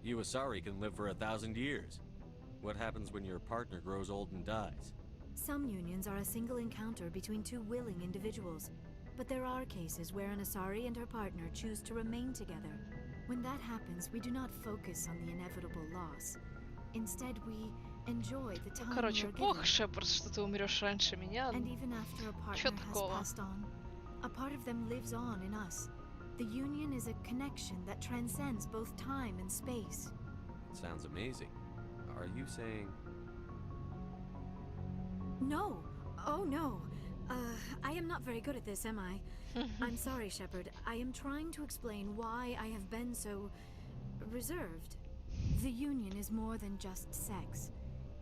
You Asari can live for 1,000 years. What happens when your partner grows old and dies? Some unions are a single encounter between two willing individuals, but there are cases where an Asari and her partner choose to remain together. When that happens, we do not focus on the inevitable loss. Instead, we enjoy the time Короче, we are плохо, given. Шепард, что ты умрешь раньше меня. And even after a Чё partner has такого? passed on, a part of them lives on in us. The union is a connection that transcends both time and space. Sounds amazing. Are you saying... No! Oh no! I am not very good at this, am I? I'm sorry, Shepard. I am trying to explain why I have been so... reserved. The union is more than just sex.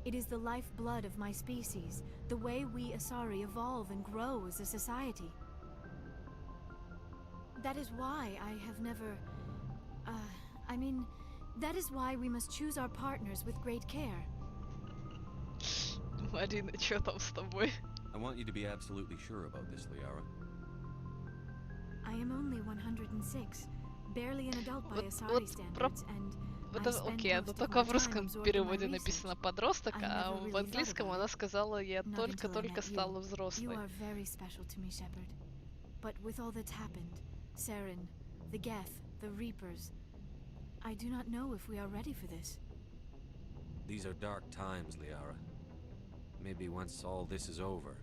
It is the lifeblood of my species, the way we Asari evolve and grow as a society. That is why I have never... that is why we must choose our partners with great care. Марина, что там с тобой? I want you to be absolutely sure about this, Liara. I am only 106, barely an adult by Asari standards, and Это окей, но только в русском переводе написано подросток, а в английском она сказала, я только-только стала взрослой. You are very special to me, Shepard. But with all that's happened, Saren, the Geth, the Reapers, I do not know if we are ready for this. These are dark times, Liara. Maybe once all this is over.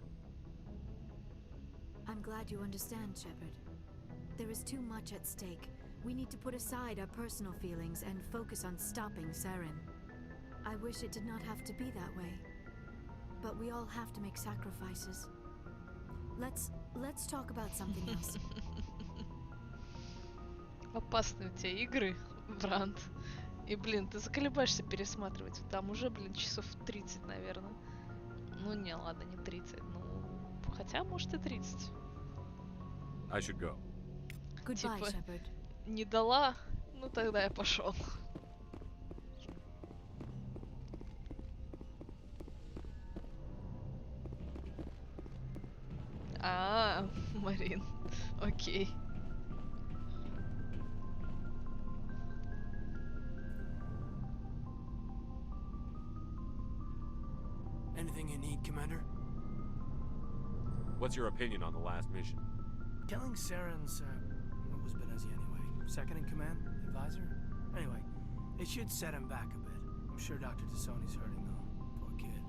I'm glad you understand, Shepard. There is too much at stake. We need to put aside our personal feelings and focus on stopping Saren. I wish it did not have to be that way. But we all have to make sacrifices. Let's talk about something else. Опасные у тебя игры, Бранд. И, блин, ты заколебаешься пересматривать. Там уже, блин, часов 30, наверное. Ну, не, ладно, не 30. Ну, хотя, может, и 30. I should go. Goodbye, Типа, Shepard. не дала? Ну, тогда я пошел. А, Марин. Окей. Anything you need, Commander? What's your opinion on the last mission? Killing Saren's, what was Benezi anyway? Second in command? Advisor? Anyway, it should set him back a bit. I'm sure Dr. Tassoni's hurting, though. Poor kid.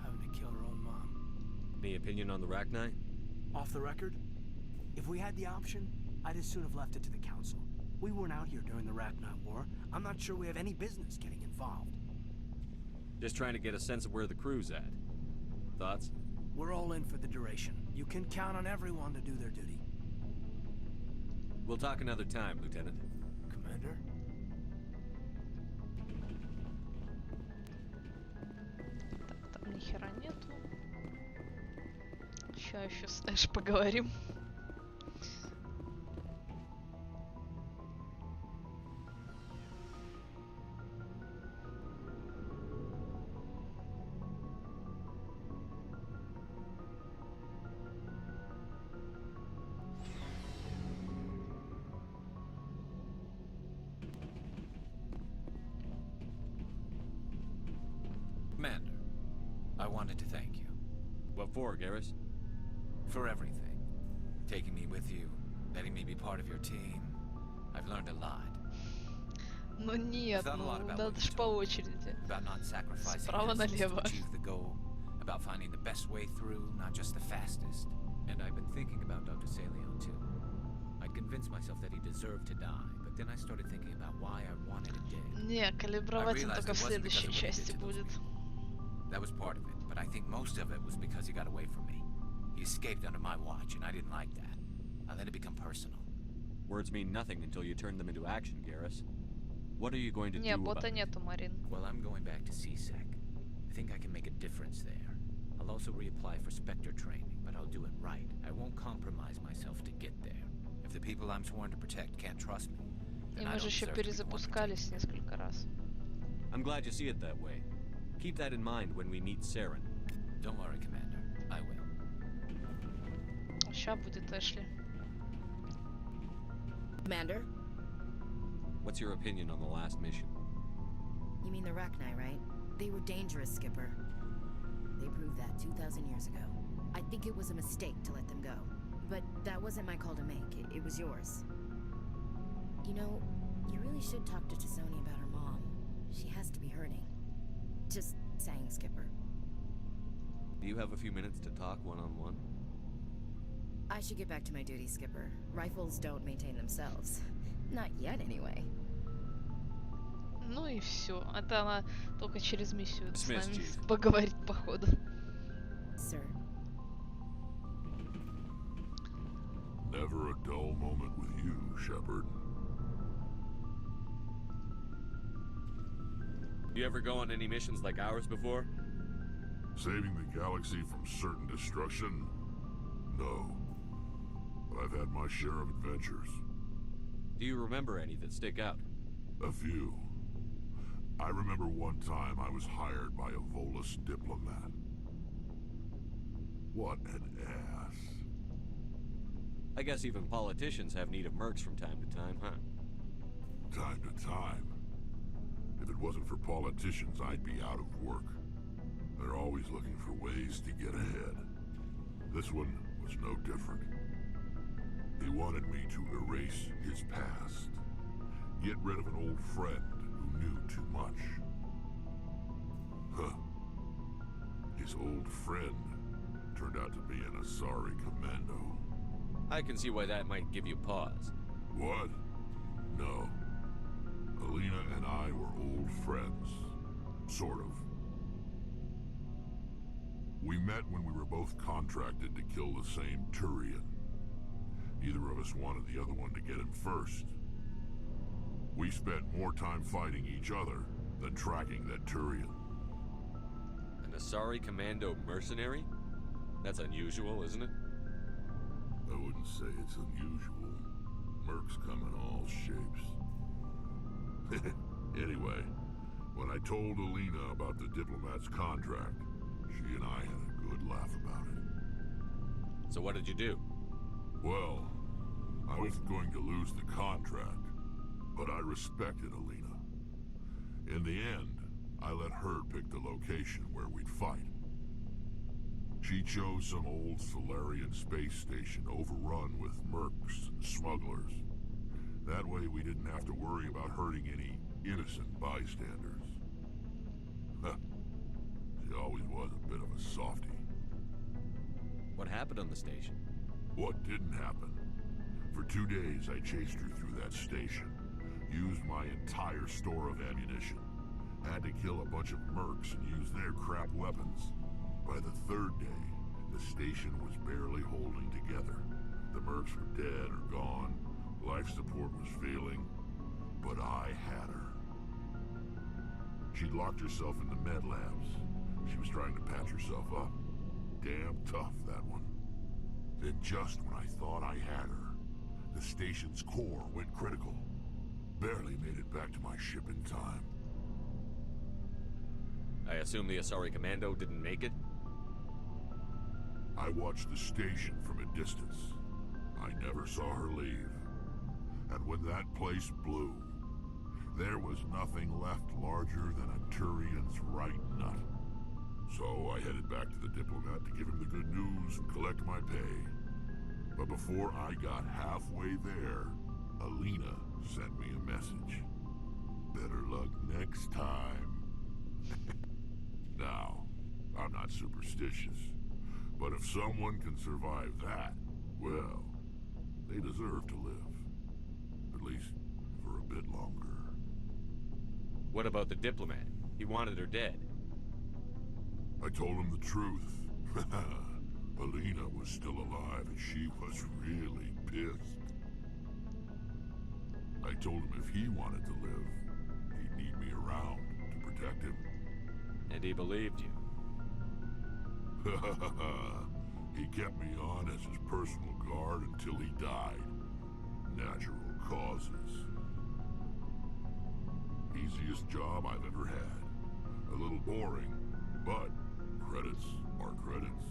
Having to kill her own mom. Any opinion on the Rachni? Off the record? If we had the option, I'd as soon have left it to the Council. We weren't out here during the Rachni War. I'm not sure we have any business getting involved. Just trying to get a sense of where the crew's at. Thoughts? We're all in for the duration. You can count on everyone to do their duty. We'll talk another time, Lieutenant. Commander? Так, там ни хера нету. Сейчас еще с Эш поговорим. Commander, I wanted to thank you. What for, Garrus? For everything. Taking me with you, letting me be part of your team. I've learned a lot. Ну нет, ну надо ж по очереди. About not sacrificing Справа налево. to achieve the goal. About finding the best way through, not just the fastest. And I've been thinking about Dr. Saleon too. I'd convinced myself that he deserved to die, but then I started thinking about why I wanted him dead. Не, калибровать он только в следующей части будет. That was part of it, but I think most of it was because he got away from me. He escaped under my watch, and I didn't like that. I let it become personal. Words mean nothing until you turn them into action, Garrus. What are you going to Не, do about бота it? нету, Марин. Well, I'm going back to CSEC. I think I can make a difference there. I'll also reapply for Spectre training, but I'll do it right. I won't compromise myself to get there. If the people I'm sworn to protect can't trust me, И then I мы же don't еще deserve to be the one перезапускались несколько раз. I'm glad you see it that way. Keep that in mind when we meet Saren. Don't worry, Commander. I will. Ща будет Эшли. Commander? What's your opinion on the last mission? You mean the Rachni, right? They were dangerous, Skipper. They proved that 2,000 years ago. I think it was a mistake to let them go. But that wasn't my call to make. It was yours. You know, you really should talk to Tassoni about her mom. She has to be hurting. Just saying, Skipper. Do you have a few minutes to talk one-on-one? I should get back to my duty, Skipper. Rifles don't maintain themselves. Not yet, anyway. Ну и все. Это она только через миссию с Dismissed, нами Chief. поговорит, походу. Sir. Never a dull moment with you, Shepard. You ever go on any missions like ours before? Saving the galaxy from certain destruction? No. But I've had my share of adventures. Do you remember any that stick out? A few. I remember one time I was hired by a Volus diplomat. What an ass. I guess even politicians have need of mercs from time to time, huh? Time to time. If it wasn't for politicians, I'd be out of work. They're always looking for ways to get ahead. This one was no different. He wanted me to erase his past. Get rid of an old friend who knew too much. Huh. His old friend turned out to be an Asari commando. I can see why that might give you pause. What? No. Alina and I were old friends. Sort of. We met when we were both contracted to kill the same Turian. Neither of us wanted the other one to get him first. We spent more time fighting each other than tracking that Turian. An Asari Commando mercenary? That's unusual, isn't it? I wouldn't say it's unusual. Mercs come in all shapes. Anyway, when I told Alina about the diplomat's contract, she and I had a good laugh about it. So what did you do? Well, I wasn't going to lose the contract, but I respected Alina. In the end, I let her pick the location where we'd fight. She chose some old Solarian space station overrun with mercs and smugglers. That way we didn't have to worry about hurting any innocent bystanders. She always was a bit of a softie. What happened on the station? What didn't happen? For 2 days I chased her through that station, used my entire store of ammunition, had to kill a bunch of mercs and use their crap weapons. By the 3rd day, the station was barely holding together. The mercs were dead or gone, life support was failing, but I had her. She'd locked herself in the med labs. She was trying to patch herself up. Damn tough, that one. Then just when I thought I had her, the station's core went critical. Barely made it back to my ship in time. I assume the Asari Commando didn't make it? I watched the station from a distance. I never saw her leave. And when that place blew, there was nothing left larger than a Turian's right nut. So I headed back to the diplomat to give him the good news and collect my pay. But before I got halfway there, Alina sent me a message. Better luck next time. Now, I'm not superstitious, but if someone can survive that, well, they deserve to live. At least for a bit longer. What about the diplomat? He wanted her dead. I told him the truth. Alina was still alive and she was really pissed. I told him if he wanted to live, he'd need me around to protect him. And he believed you. He kept me on as his personal guard until he died. Natural causes. Easiest job I've ever had. A little boring, but credits are credits.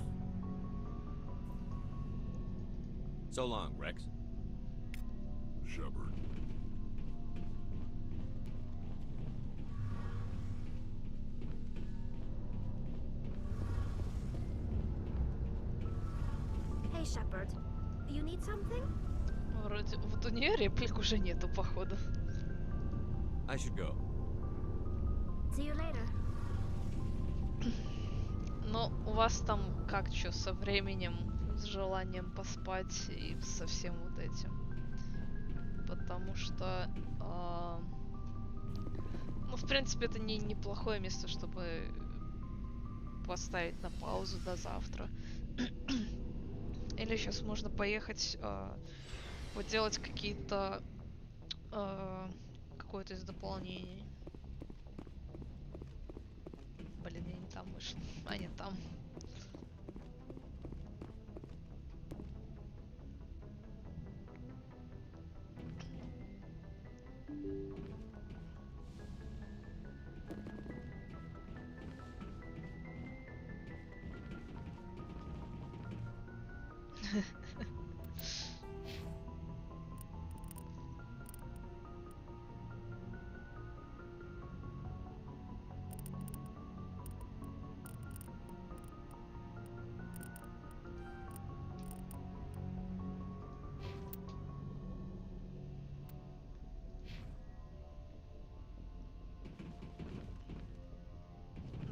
So long, Rex. Shepard. Hey, Shepard. You need something? Вроде вот у нее реплик уже нету, походу. I should go. See you later. Но у вас там как чё со временем, с желанием поспать и со всем вот этим? Потому что, ну, в принципе, это неплохое место, чтобы поставить на паузу до завтра. Или сейчас можно поехать, вот делать какие-то, какое-то из дополнений. Блин, я не там вышла. А, нет, там.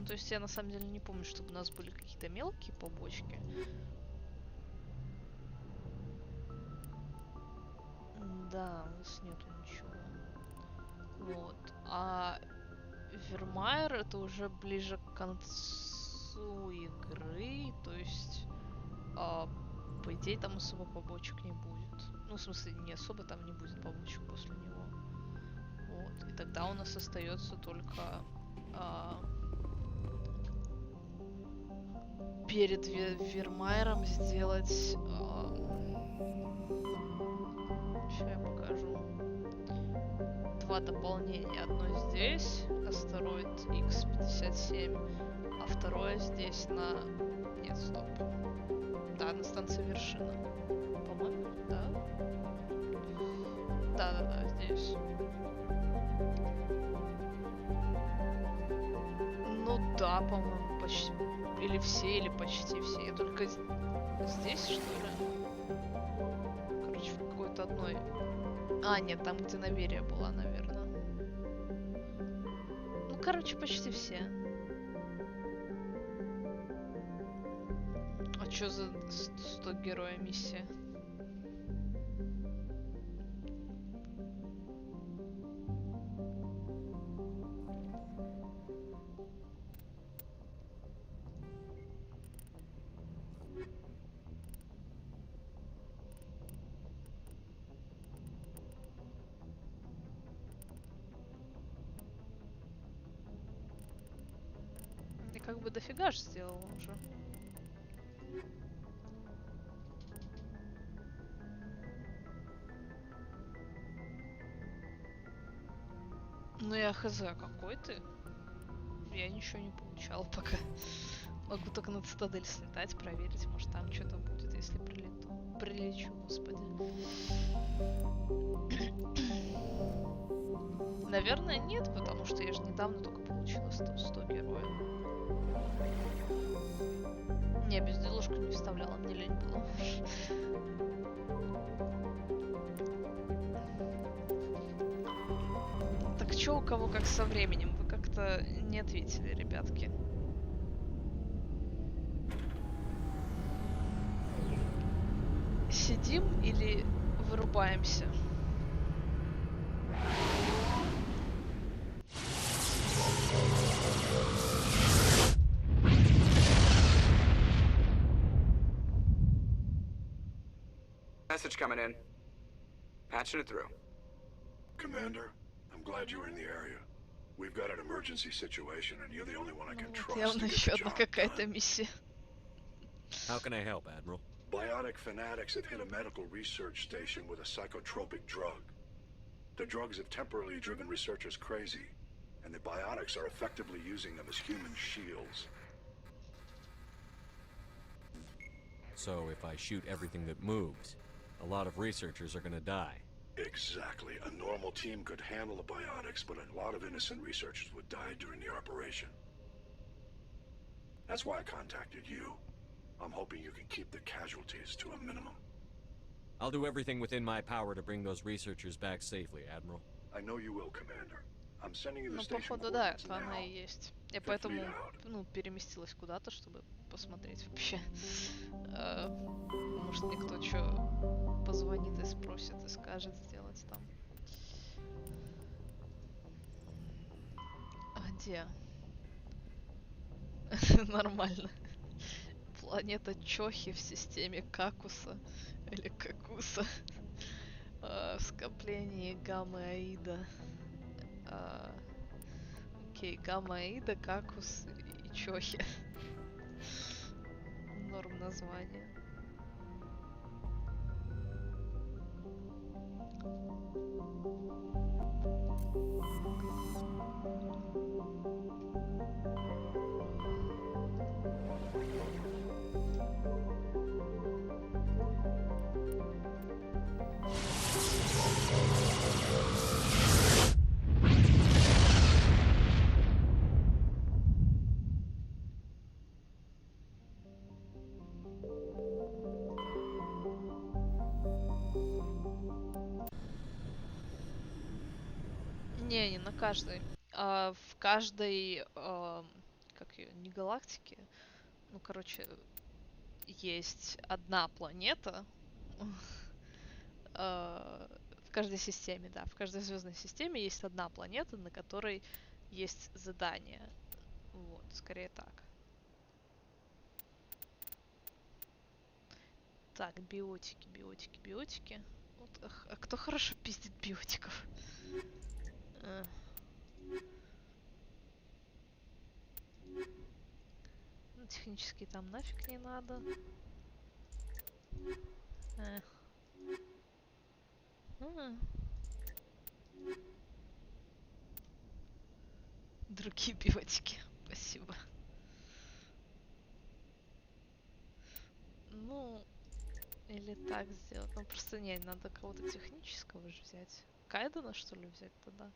То есть я на самом деле не помню, чтобы у нас были какие-то мелкие побочки. Да, у нас нету ничего. Вот. А Вермайер это уже ближе к концу игры, то есть, по идее, там особо побочек не будет. Ну, в смысле, не особо там не будет побочек после него. Вот. И тогда у нас остается только перед Вермайером сделать... Сейчас я покажу. 2 дополнения. Одно здесь, астероид X57, а второе здесь на... Нет, стоп. Да, на станции Вершина. По-моему, да? Да-да-да, здесь. Ну да, по-моему, почти. Или все, или почти все. Я только здесь, что ли? Короче, в какой-то одной. А, нет, там, где Наверия была, наверное. Ну, короче, почти все. А чё за 100 героя миссия? Я как бы дофига ж сделала уже. Ну я хз, какой ты? Я ничего не получала пока. Могу только на цитадель слетать, проверить, может там что-то будет, если прилечу, господи. Наверное, нет, потому что я же недавно только получила 100 героев. Не, безделушку не вставляла, мне лень было. Так чё у кого как со временем? Вы как-то не ответили, ребятки. Сидим или вырубаемся? Message coming in. Patching it through. Commander, I'm glad you were in the area. We've got an emergency situation, and you're the only one I can trust Явно to get еще the одна job какая-то done. миссия. How can I help, Admiral? Biotic fanatics have hit a medical research station with a psychotropic drug. The drugs have temporarily driven researchers crazy, and the biotics are effectively using them as human shields. So if I shoot everything that moves, a lot of researchers are gonna die. Exactly. A normal team could handle the biotics, but a lot of innocent researchers would die during the operation. That's why I contacted you. I'm hoping you can keep the casualties to a minimum. I'll do everything within my power to bring those researchers back safely, Admiral. I know you will, Commander. I'm sending you the Ну, station походу, да, coordinates это она now. и есть. Я 5th поэтому, fleet out. ну, переместилась куда-то, чтобы посмотреть вообще. Может, никто что позвонит и спросит, и скажет сделать там. А где? Нормально. Планета Чохи в системе Какуса. Или Какуса. В скоплении Гамма-Аида. Окей, Гамма-Аида, Какус и Чохи. Норм название. Не на каждой. В каждой, как ее, не галактике, ну, короче, есть одна планета, в каждой системе, да. В каждой звездной системе есть одна планета, на которой есть задание. Вот, скорее так. Так, биотики, биотики, биотики. Вот, а кто хорошо пиздит биотиков? Ну, технически там нафиг не надо. Другие биотики. Спасибо. Ну, или так сделать. Ну, просто не, надо кого-то технического же взять. Кайдена, что ли, взять тогда?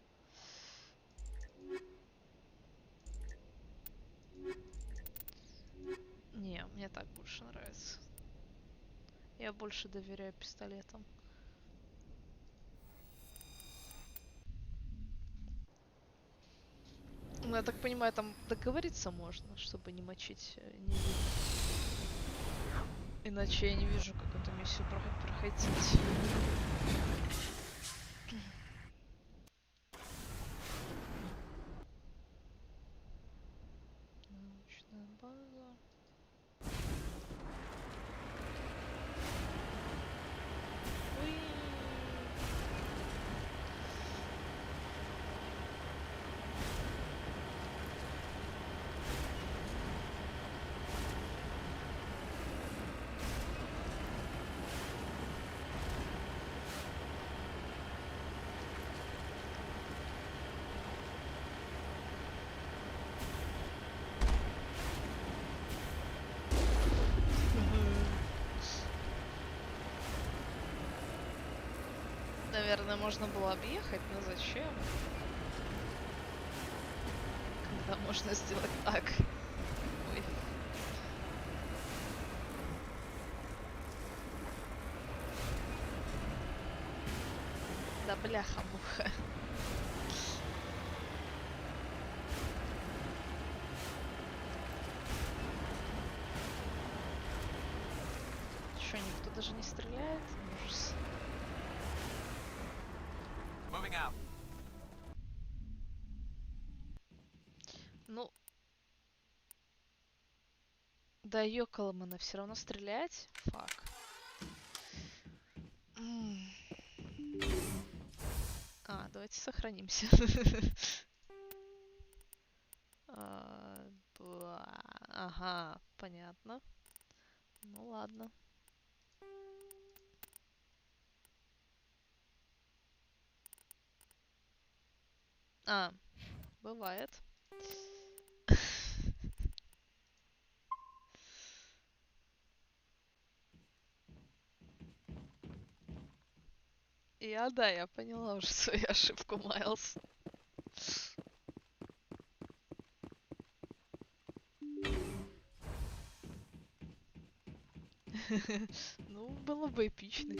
Не, мне так больше нравится. Я больше доверяю пистолетам. Ну, я так понимаю, там договориться можно, чтобы не мочить невинных. Иначе я не вижу, как эту миссию проходить. Научная база. Уи. Наверное, можно было объехать, но зачем? Когда можно сделать так. Ой. Да бляха-муха. Чё, никто даже не стреляет? Ужас. Ну, да ёкалом она все равно стрелять. Фак. Давайте сохранимся. Ага, понятно. Ну ладно. Бывает. Я поняла уже свою ошибку, Майлз. Ну, было бы эпично.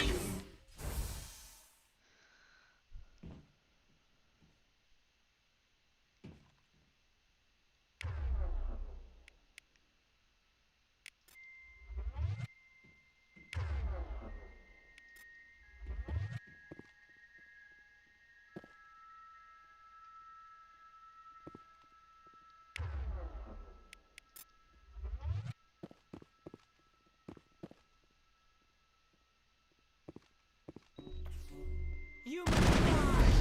You must die!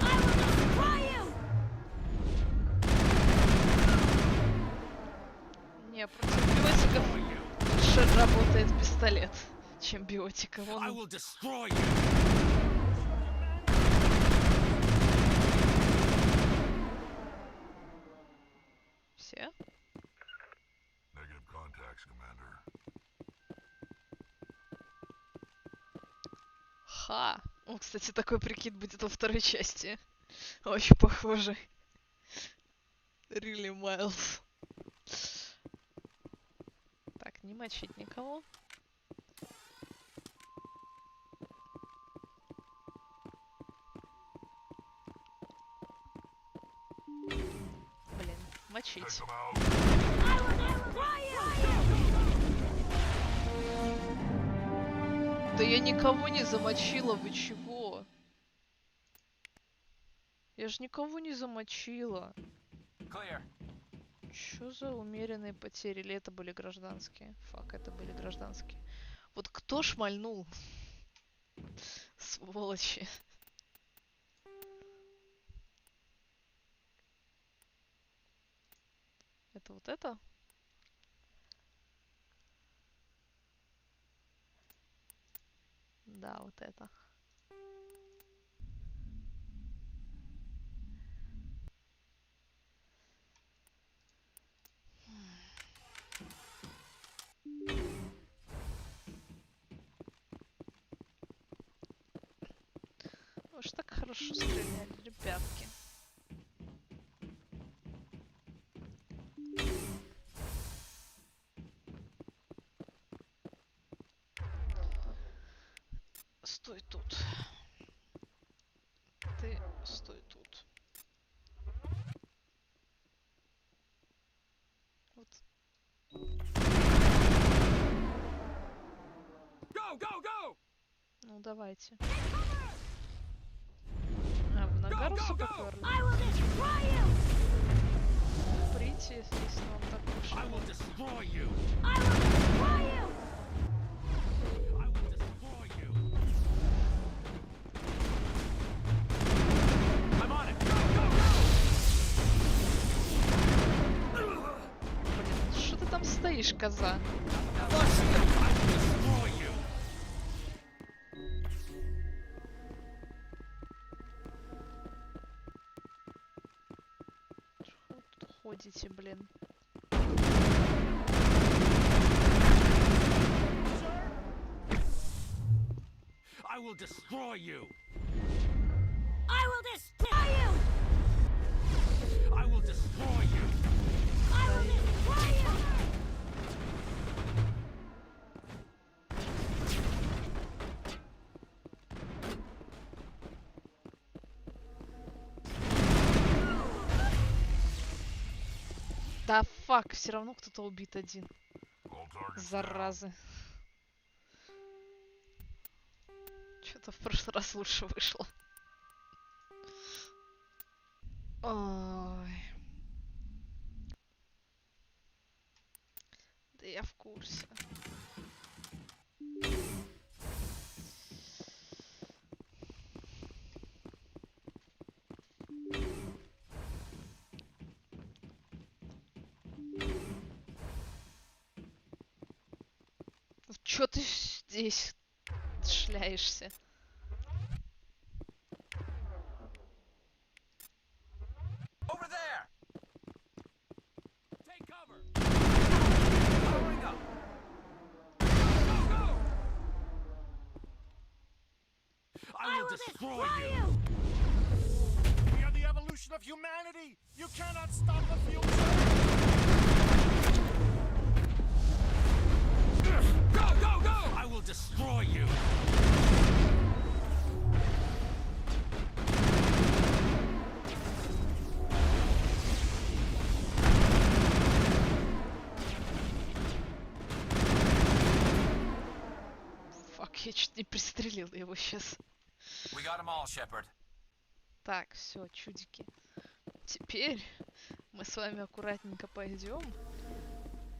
I will destroy you! Не, против биотиков лучше работает пистолет, чем биотиков. Все? Ха! Ну, кстати, такой прикид будет во второй части. Очень похожий. Really, Miles. Так, не мочить никого. Блин, мочить. Да я никого не замочила, вы чего? Я же никого не замочила. Clear. Чё за умеренные потери? Или это были гражданские? Фак, это были гражданские. Вот кто шмальнул? Сволочи. Это вот это? Да, вот это. Вы ж так хорошо стреляли, ребятки. Стой тут. Ты стой тут. Вот. Ну давайте. А, в Нагарусу попёрли? Прийти, если вам так уж. Блин, что ты там стоишь, коза? Тут ходите, блин. I will destroy you. I will destroy you! I will destroy you. I will destroy you! Да фак, все равно кто-то убит один. Заразы. Что-то в прошлый раз лучше вышло. Ой. Да я в курсе. Чё ты здесь шляешься? Over there! Take cover! Powering up! Go, go! I will destroy you. We are the evolution of humanity. You cannot stop the future. Go, go, go! I will destroy you. Фак, я чуть не пристрелила его сейчас. We got 'em all, Shepard. Так, все, чудики. Теперь мы с вами аккуратненько пойдем,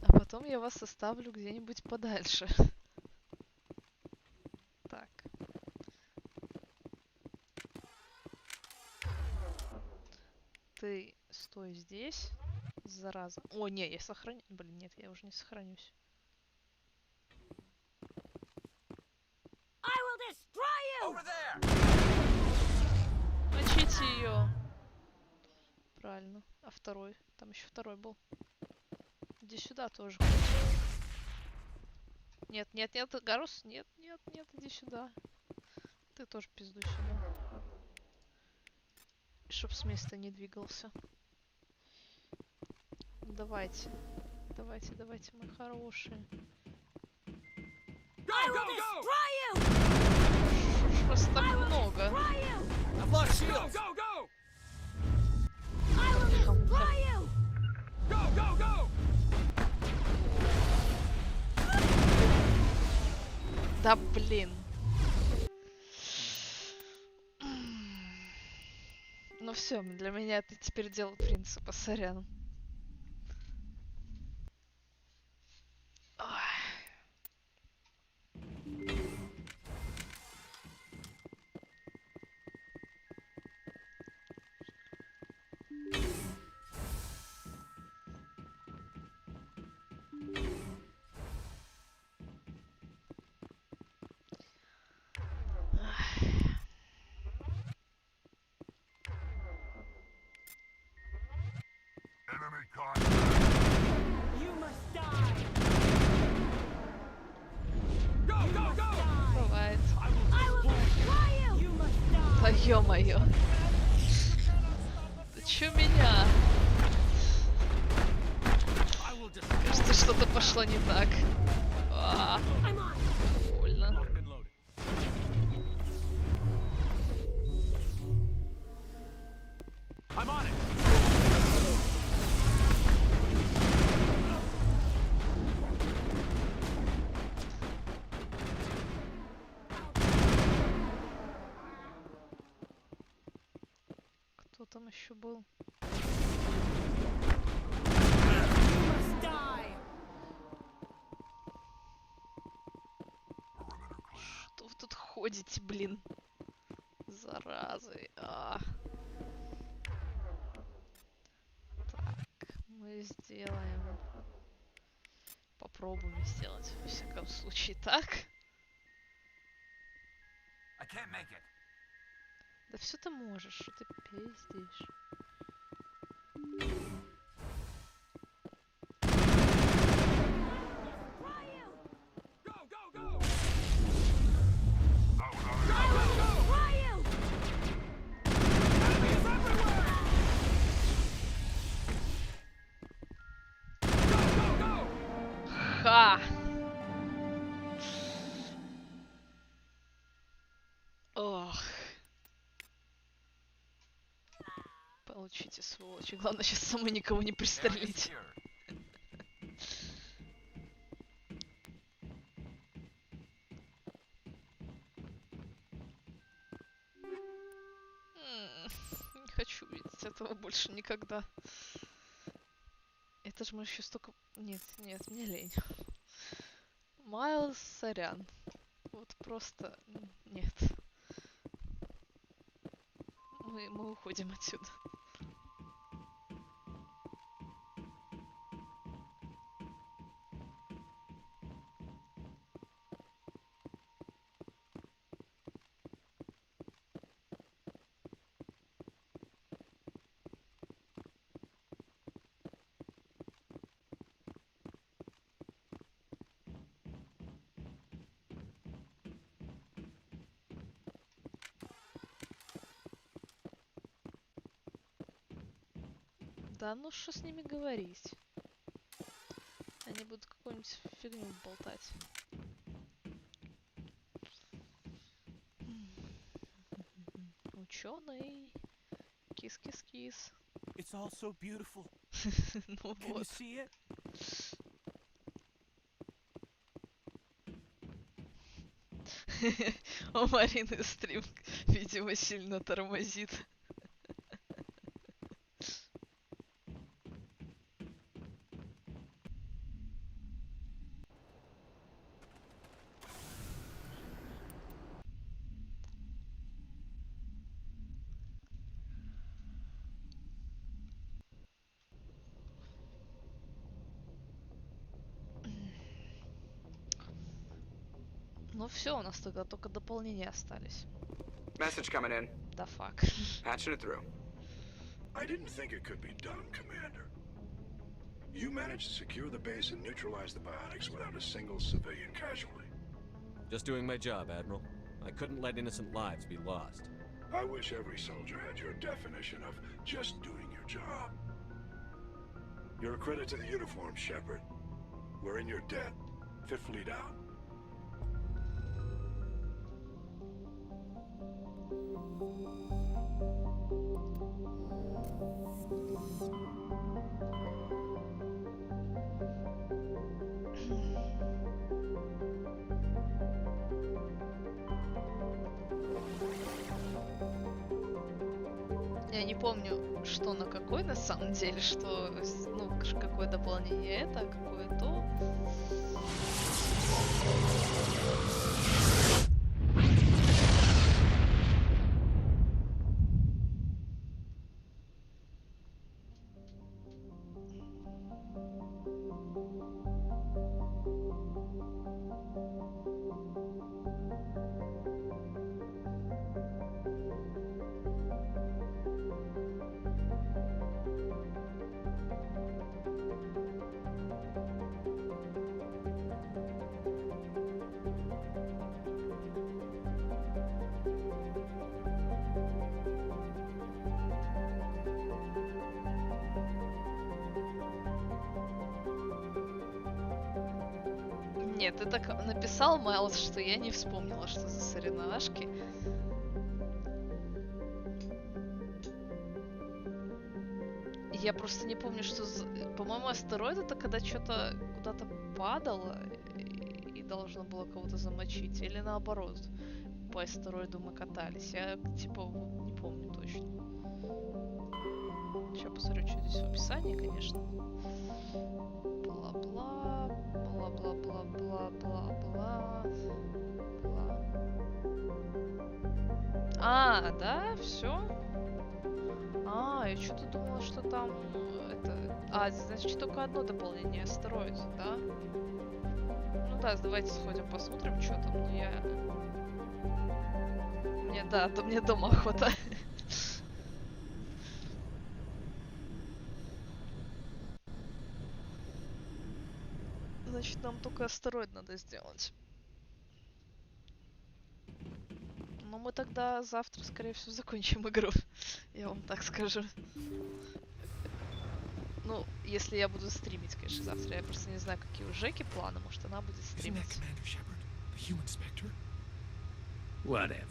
а потом я вас оставлю где-нибудь подальше. Так. Ты стой здесь, зараза. О, не, я сохраню. Блин, нет, я уже не сохранюсь. I will destroy you! Over there! Мочите ее. Правильно. А второй? Там еще второй был. Иди сюда тоже. Нет, нет, нет, Гарус, нет, нет, нет, иди сюда. Ты тоже пизду сюда. Чтоб с места не двигался. Давайте. Давайте, давайте, мои хорошие. I will destroy you! Что ж вас так много? I've lost shields! Go, go! I will destroy you! Go, go, go! Да блин. Ну все, для меня это теперь дело принципа, сорян. Ой. Enemy contact. You must die! Бывает. I will destroy you! You must die! Да ё-моё. Да чё меня? Кажется, что-то пошло не так. Больно. I'm on it. Кто там еще был? You must die! Что вы тут ходите, блин? Заразы. Так, мы сделаем. Попробуем сделать, во всяком случае, так. I can't make it. Да все ты можешь, что ты пиздишь. Ха! Ох. Получите, сволочи. Главное сейчас самой никого не пристрелить. Не хочу видеть этого больше никогда. Это же мы еще столько... Нет, нет, мне лень. Майлз, сорян. Вот просто... Нет. Мы уходим отсюда. Да ну что с ними говорить? Они будут какую-нибудь фигню болтать. Ученый. Кис-кис-кис. It's all so beautiful. Ну Can you вот. see it? У Марины стрим, видимо, сильно тормозит. Ну все, у нас тогда только дополнения остались. Message coming in. Да фак. Patching it through. I didn't think it could be done, Commander. You managed to secure the base and neutralize the biotics without a single civilian casualty. Just doing my job, Admiral. I couldn't let innocent lives be lost. I wish every soldier had your definition of just doing your job. You're a credit to the uniform, Shepard. We're in your debt. Fifth Fleet out. Я не помню, что на какой на самом деле, что, ну, какое дополнение это, а какое то. Нет, ты так написал, Майлз, что я не вспомнила, что за соревновашки. Я просто не помню, что... По-моему, астероид это когда что-то куда-то падало и должно было кого-то замочить. Или наоборот, по астероиду мы катались. Я, типа, не помню точно. Сейчас посмотрю, что здесь в описании, конечно. Бла-бла, бла-бла-бла-бла-бла-бла. А, да, все. А, я что-то думала, что там это... А, значит, только одно дополнение астероид, да? Ну да, давайте сходим посмотрим, что там. Ну я... Мне, да, мне дома хватает. Значит, нам только астероид надо сделать. Но мы тогда завтра, скорее всего, закончим игру. Я вам так скажу. Ну, если я буду стримить, конечно, завтра. Я просто не знаю, какие у Жеки планы. Может, она будет стримить. Whatever.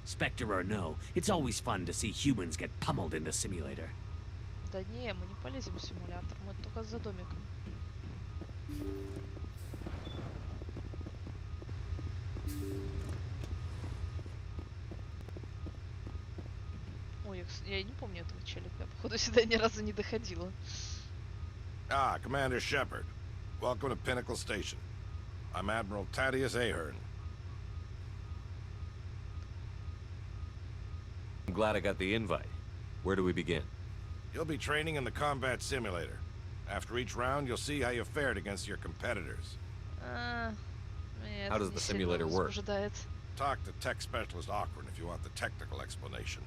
Spectre or no, it's always fun to see humans get pummeled in the simulator. Да не, мы не полезем в симулятор. Мы только за домиком. Ой, я не помню этого челика. Я, походу, сюда ни разу не доходила. Ah, Commander Shepard. Welcome to Pinnacle Station. I'm Admiral Thaddeus Ahern. I'm glad I got the invite. Where do we begin? You'll be training in the combat simulator. After each round, you'll see how you fared against your competitors. How does the simulator work? Talk to tech specialist Auckland if you want the technical explanation.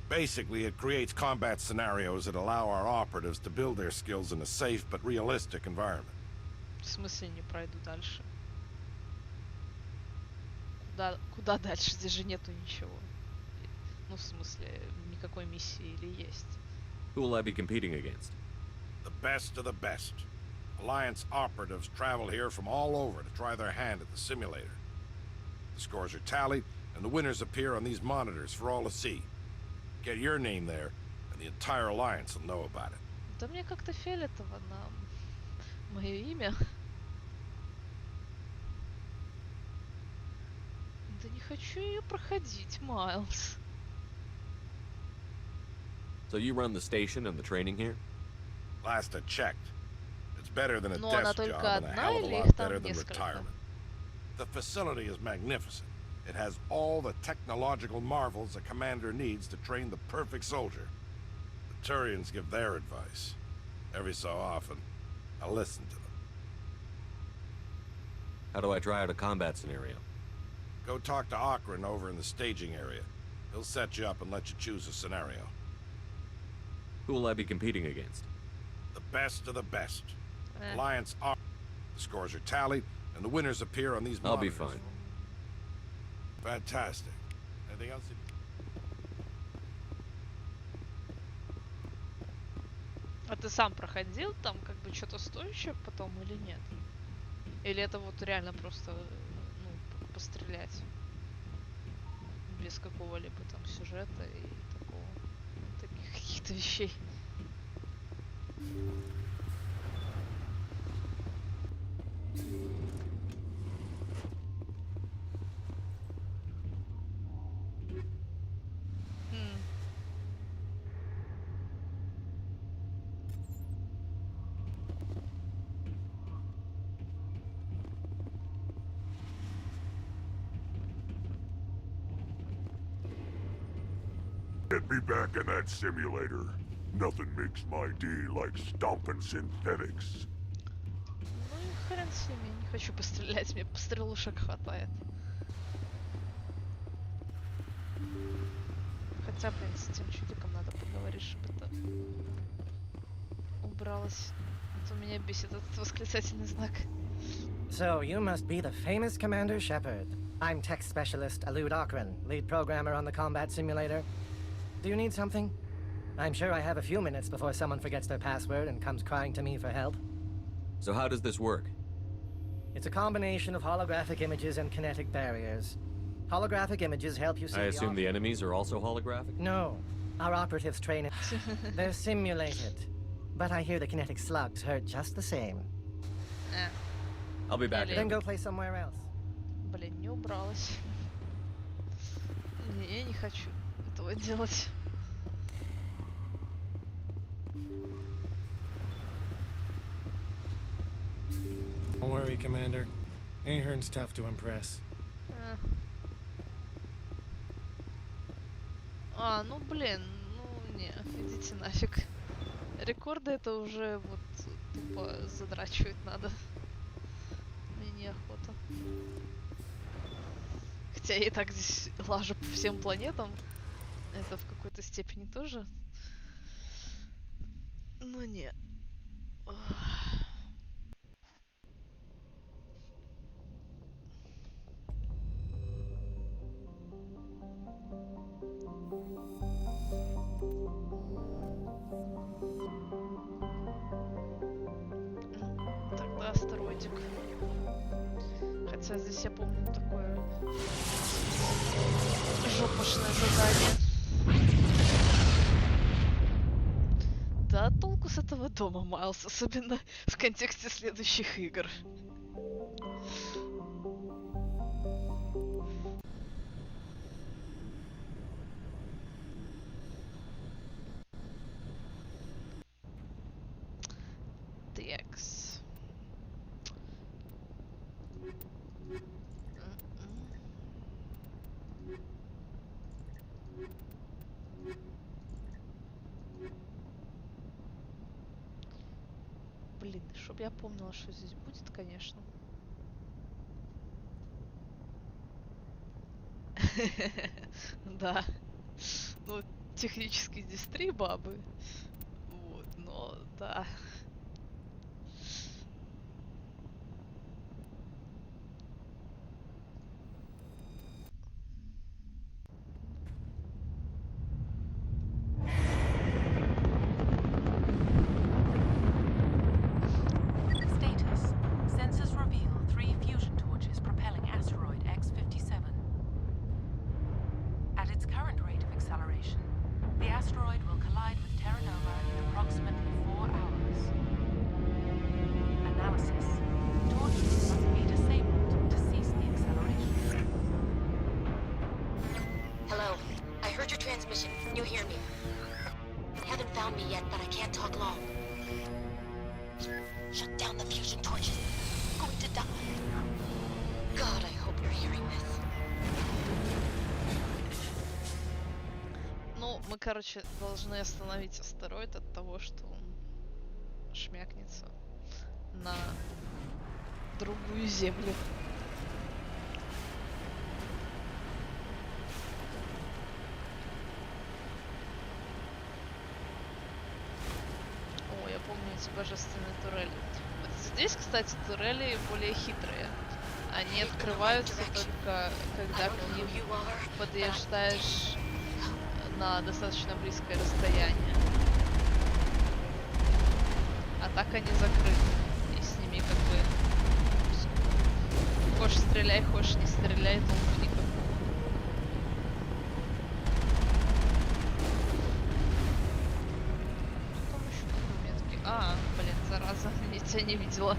Basically, it creates combat scenarios that allow our operatives to build their skills in a safe but realistic environment. В смысле не пройду дальше? Куда дальше? Здесь же нету ничего. Ну, в смысле, никакой миссии или есть? Who will I be competing against? The best of the best. Alliance operatives travel here from all over to try their hand at the simulator. The scores are tallied, and the winners appear on these monitors for all to see. Get your name there, and the entire Alliance will know about it. Да мне как-то фиолетово на мое имя. Да не хочу ее проходить, Майлз. So you run the station and the training here? Last I checked. It's better than a Но она desk только job and a одна hell of a или их lot там better than несколько? retirement. The facility is magnificent. It has all the technological marvels a commander needs to train the perfect soldier. The Turians give their advice. Every so often, I listen to them. How do I try out a combat scenario? Go talk to Akron over in the staging area. He'll set you up and let you choose a scenario. Who will I be competing against? The best of the best. Alliance are... The scores are tallied, and the winners appear on these I'll monitors. be fine. Fantastic. Anything else? А ты сам проходил там как бы что-то стоящее потом или нет? Или это вот реально просто, ну, пострелять? Без какого-либо там сюжета и такого, таких каких-то вещей. Get me back in that simulator. Nothing makes my day like stomping synthetics. Ну и хрен с ними, я не хочу пострелять, мне пострелушек хватает. Хотя, блин, с этим чудиком надо поговорить, чтобы это убралось. А то меня бесит этот восклицательный знак. So, you must be the famous Commander Shepard. I'm tech specialist Alud Akron, lead programmer on the combat simulator. Do you need something? I'm sure I have a few minutes before someone forgets their password and comes crying to me for help. So how does this work? It's a combination of holographic images and kinetic barriers. Holographic images help you see I assume the enemies are also holographic? No. Our operatives train it. They're simulated. But I hear the kinetic slugs hurt just the same. I'll be back. Then go play somewhere else. Блин, не убралась. Не, я не хочу этого делать. Don't worry, Commander. Ahern's tough to impress. Ну блин, ну не, идите нафиг. Рекорды это уже вот тупо задрачивать надо. Мне неохота. Хотя я и так здесь лажу по всем планетам. Это в какой-то степени тоже. Ну не. Тогда астероидик. Хотя здесь я помню такое жопошное задание. Да толку с этого дома, Майлз, особенно в контексте следующих игр. Текс. Блин, чтоб я помнила, что здесь будет, конечно. Да. Ну, технически здесь 3 бабы. Вот, но да. Status. Sensors reveal 3 fusion torches propelling asteroid X-57. At its current rate of acceleration, the asteroid will collide with Terra Nova in approximately 4 hours. Analysis. Torches must be disabled to cease the acceleration. Hello. I heard your transmission. Can you hear me? Haven't found me yet, but I can't talk long. Shut down the fusion torches. I'm going to die. God, I hope you're hearing this. Ну, мы, короче, должны остановить астероид от того, что он шмякнется на другую землю. О, я помню эти божественные турели. Вот здесь, кстати, турели более хитрые. Они открываются только когда к ним подъезжаешь на достаточно близкое расстояние. А так они закрыты. И с ними как бы... Хочешь стреляй, хочешь не стреляй, толку никакого. Что там еще такое метки? А, блин, зараза, я тебя не видела.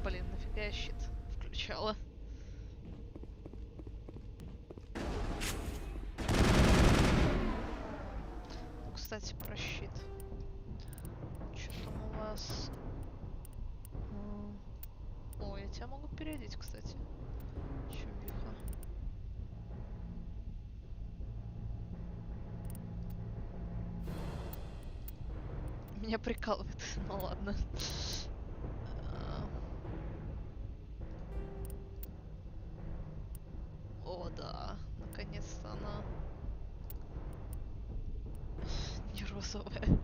Блин, нафига я щит включала? Кстати, про щит. Что там у вас? О, я тебя могу переодеть, кстати. Чувиха. Меня прикалывает. Ну ладно. О, да. Наконец-то она не розовая.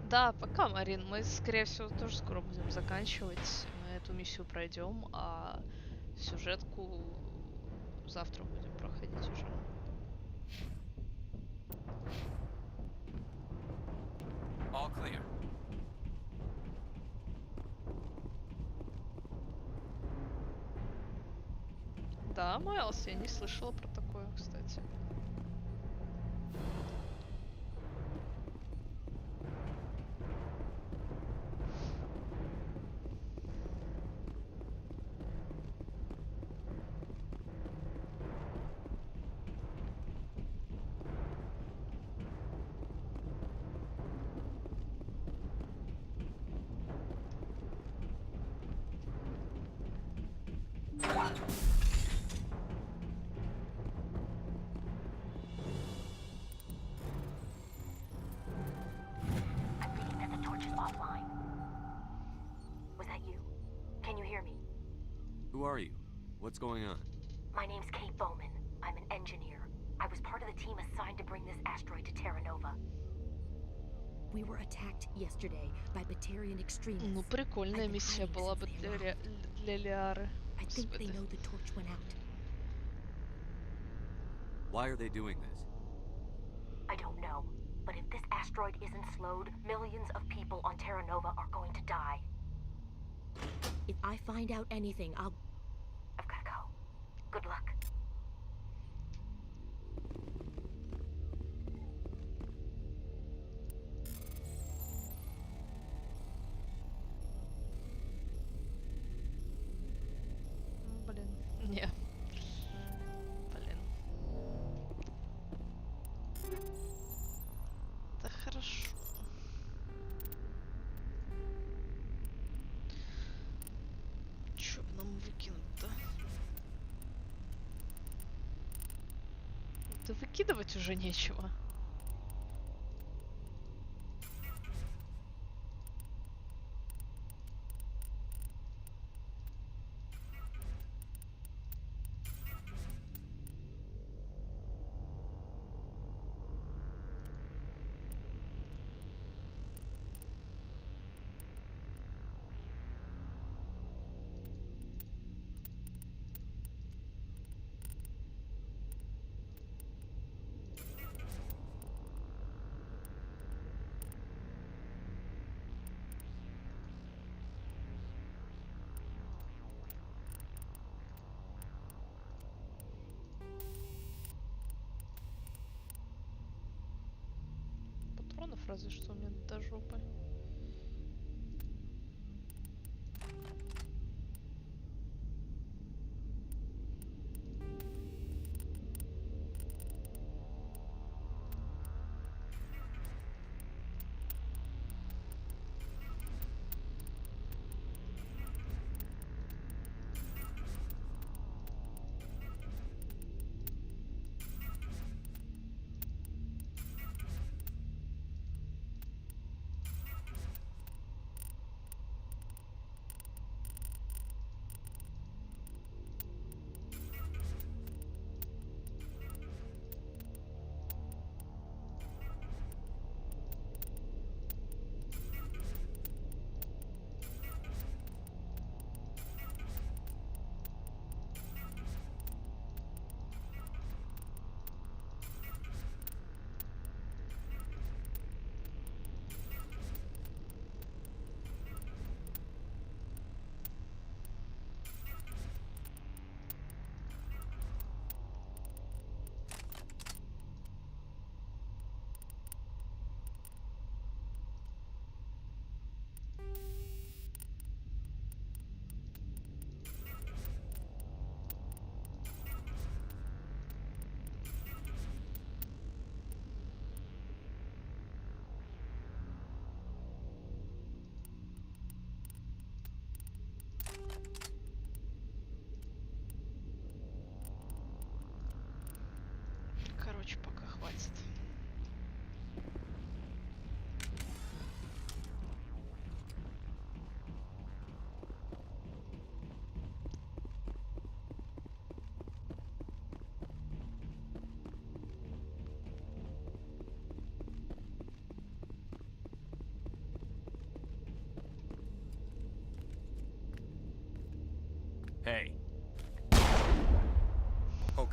Да, пока, Марин. Мы, скорее всего, тоже скоро будем заканчивать. Мы эту миссию пройдем, а сюжетку завтра будем проходить уже. All clear. Да, Майлз, я не слышала про такое, кстати. Who are you? What's going on? My name's Kate Bowman. I'm an engineer. I was part of the team assigned to bring this asteroid to Terra Nova. We were attacked yesterday by Batarian extremists. Ну, прикольная миссия была бы для Лиары. I think they know the torch went out. Why are they doing this? I don't know. But if this asteroid isn't slowed, millions of people on Terra Nova are going to die. If I find out anything, I've gotta go. Good luck. Блин, не. Блин. Да хорошо. Чё нам выкинуть-то? Да выкидывать уже нечего. Патронов разве что у меня до жопы.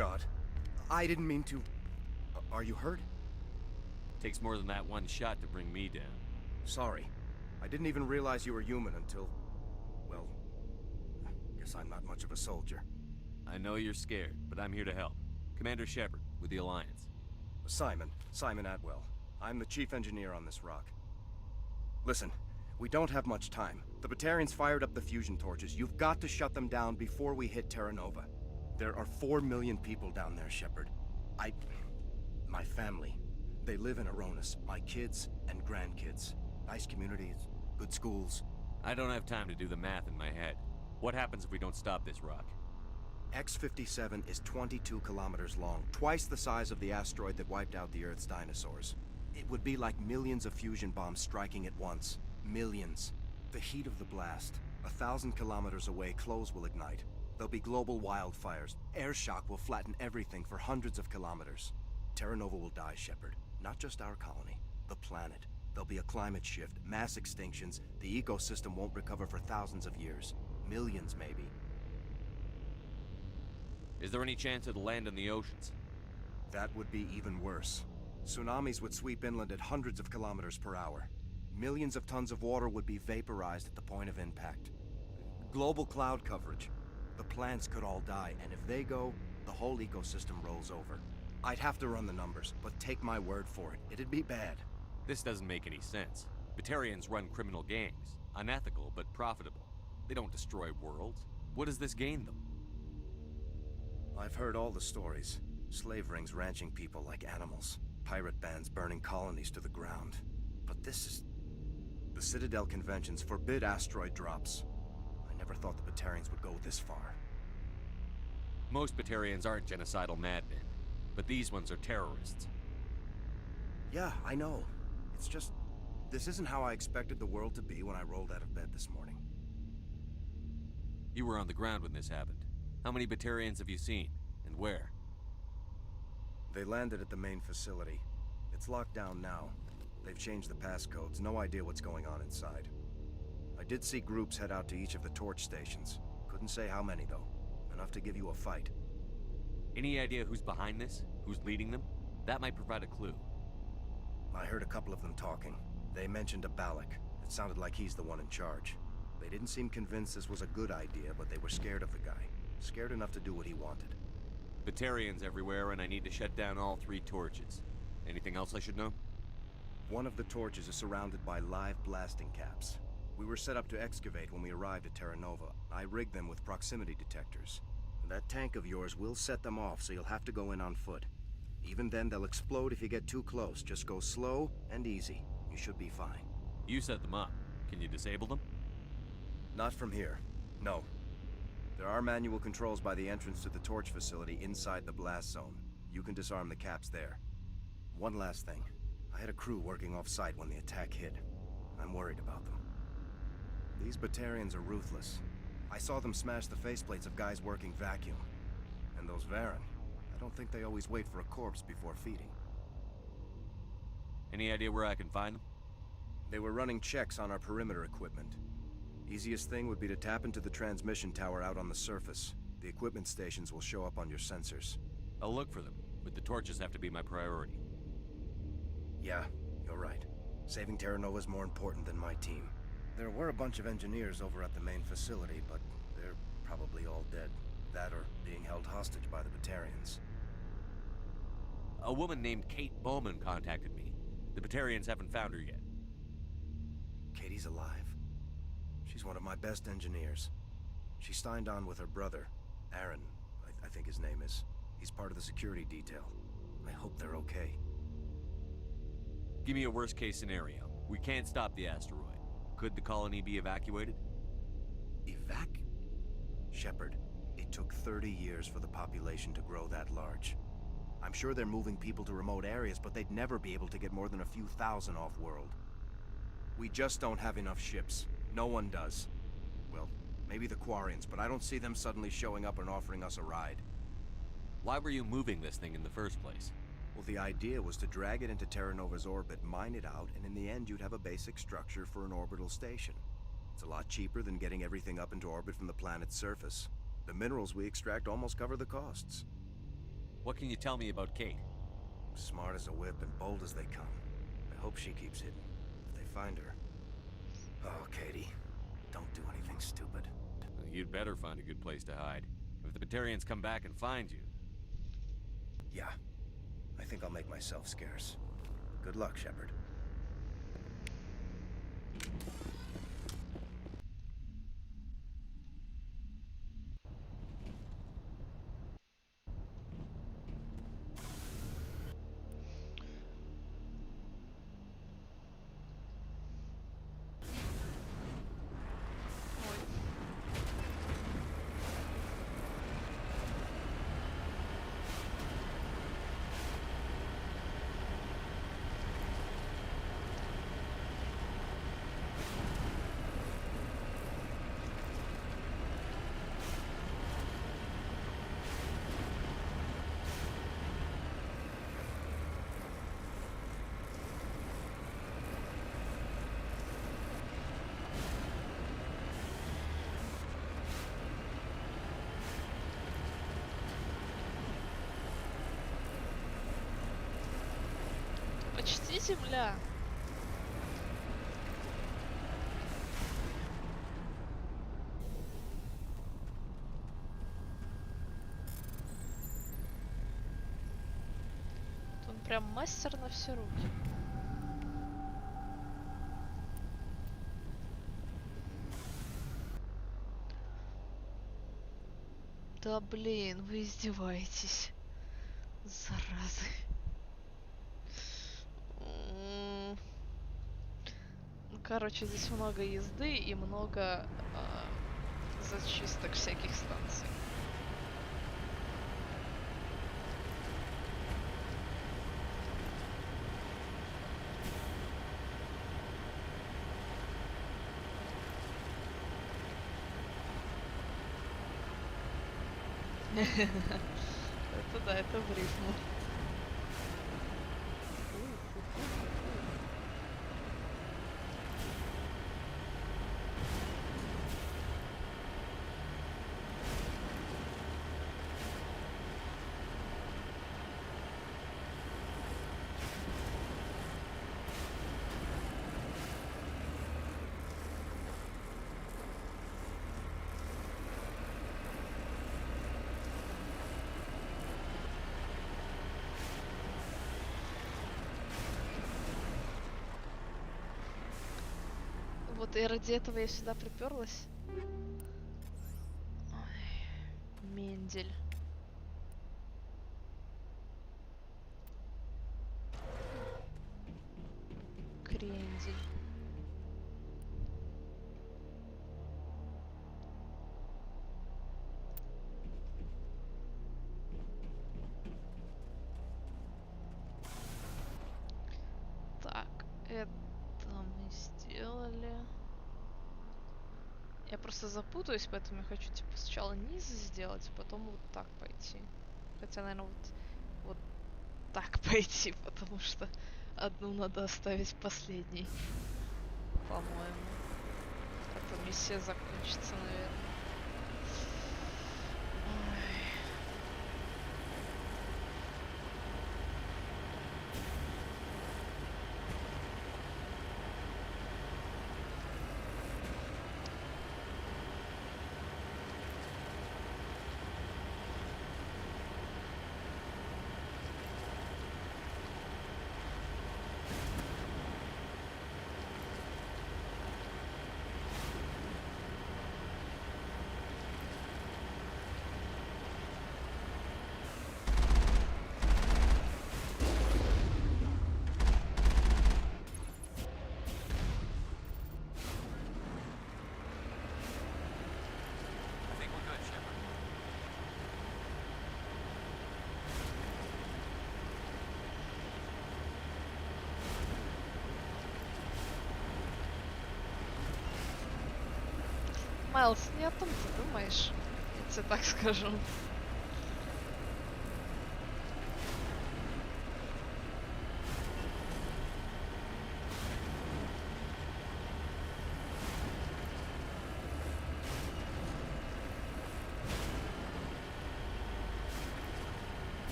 God. I didn't mean to... Are you hurt? Takes more than that one shot to bring me down. Sorry. I didn't even realize you were human until... Well, guess I'm not much of a soldier. I know you're scared, but I'm here to help. Commander Shepard, with the Alliance. Simon Atwell. I'm the chief engineer on this rock. Listen, we don't have much time. The Batarians fired up the fusion torches. You've got to shut them down before we hit Terra Nova. There are 4 million people down there, Shepard. My family. They live in Aronis. My kids and grandkids. Nice communities, good schools. I don't have time to do the math in my head. What happens if we don't stop this rock? X-57 is 22 kilometers long, twice the size of the asteroid that wiped out the Earth's dinosaurs. It would be like millions of fusion bombs striking at once. Millions. The heat of the blast. 1,000 kilometers away, clothes will ignite. There'll be global wildfires. Air shock will flatten everything for hundreds of kilometers. Terra Nova will die, Shepard. Not just our colony, the planet. There'll be a climate shift, mass extinctions. The ecosystem won't recover for thousands of years. Millions, maybe. Is there any chance it'll land in the oceans? That would be even worse. Tsunamis would sweep inland at hundreds of kilometers per hour. Millions of tons of water would be vaporized at the point of impact. Global cloud coverage. The plants could all die, and if they go, the whole ecosystem rolls over. I'd have to run the numbers, but take my word for it. It'd be bad. This doesn't make any sense. Batarians run criminal gangs. Unethical, but profitable. They don't destroy worlds. What does this gain them? I've heard all the stories. Slave rings ranching people like animals. Pirate bands burning colonies to the ground. But this is... The Citadel conventions forbid asteroid drops. I never thought the Batarians would go this far. Most Batarians aren't genocidal madmen, but these ones are terrorists. Yeah, I know. It's just... This isn't how I expected the world to be when I rolled out of bed this morning. You were on the ground when this happened. How many Batarians have you seen, and where? They landed at the main facility. It's locked down now. They've changed the passcodes, no idea what's going on inside. I did see groups head out to each of the torch stations. Couldn't say how many, though. Enough to give you a fight. Any idea who's behind this? Who's leading them? That might provide a clue. I heard a couple of them talking. They mentioned a Balak. It sounded like he's the one in charge. They didn't seem convinced this was a good idea, but they were scared of the guy. Scared enough to do what he wanted. Batarians everywhere, and I need to shut down all 3 torches. Anything else I should know? One of the torches is surrounded by live blasting caps. We were set up to excavate when we arrived at Terra Nova. I rigged them with proximity detectors. That tank of yours will set them off, so you'll have to go in on foot. Even then, they'll explode if you get too close. Just go slow and easy. You should be fine. You set them up. Can you disable them? Not from here. No. There are manual controls by the entrance to the torch facility inside the blast zone. You can disarm the caps there. One last thing. I had a crew working off-site when the attack hit. I'm worried about them. These Batarians are ruthless. I saw them smash the faceplates of guys working vacuum. And those Varen, I don't think they always wait for a corpse before feeding. Any idea where I can find them? They were running checks on our perimeter equipment. Easiest thing would be to tap into the transmission tower out on the surface. The equipment stations will show up on your sensors. I'll look for them, but the torches have to be my priority. Yeah, you're right. Saving Terra Nova is more important than my team. There were a bunch of engineers over at the main facility, but they're probably all dead. That or being held hostage by the Batarians. A woman named Kate Bowman contacted me. The Batarians haven't found her yet. Katie's alive. She's one of my best engineers. She signed on with her brother, Aaron, I think his name is. He's part of the security detail. I hope they're okay. Give me a worst-case scenario. We can't stop the asteroid. Could the colony be evacuated? Shepard, it took 30 years for the population to grow that large. I'm sure they're moving people to remote areas, but they'd never be able to get more than a few thousand off-world. We just don't have enough ships. No one does. Well, maybe the Quarians, but I don't see them suddenly showing up and offering us a ride. Why were you moving this thing in the first place? Well, the idea was to drag it into Terra Nova's orbit, mine it out, and in the end you'd have a basic structure for an orbital station. It's a lot cheaper than getting everything up into orbit from the planet's surface. The minerals we extract almost cover the costs. What can you tell me about Kate? Smart as a whip and bold as they come. I hope she keeps hidden. If they find her... Oh, Katie. Don't do anything stupid. Well, you'd better find a good place to hide. If the Batarians come back and find you... Yeah. I think I'll make myself scarce. Good luck, Shepard. Почти земля. Он прям мастер на все руки. Да блин, вы издеваетесь. Заразы. Короче, здесь много езды и много зачисток всяких станций. Это да, это в рифму. Вот и ради этого я сюда приперлась. Ой, Мендель. Крендель. Так, это мы сделали. Я просто запутаюсь, поэтому я хочу типа сначала низ сделать, а потом вот так пойти. Хотя, наверное, вот так пойти, потому что одну надо оставить последней, по-моему. А то миссия закончится, наверное. Ой. Майлз, не о том ты думаешь, я тебе так скажу.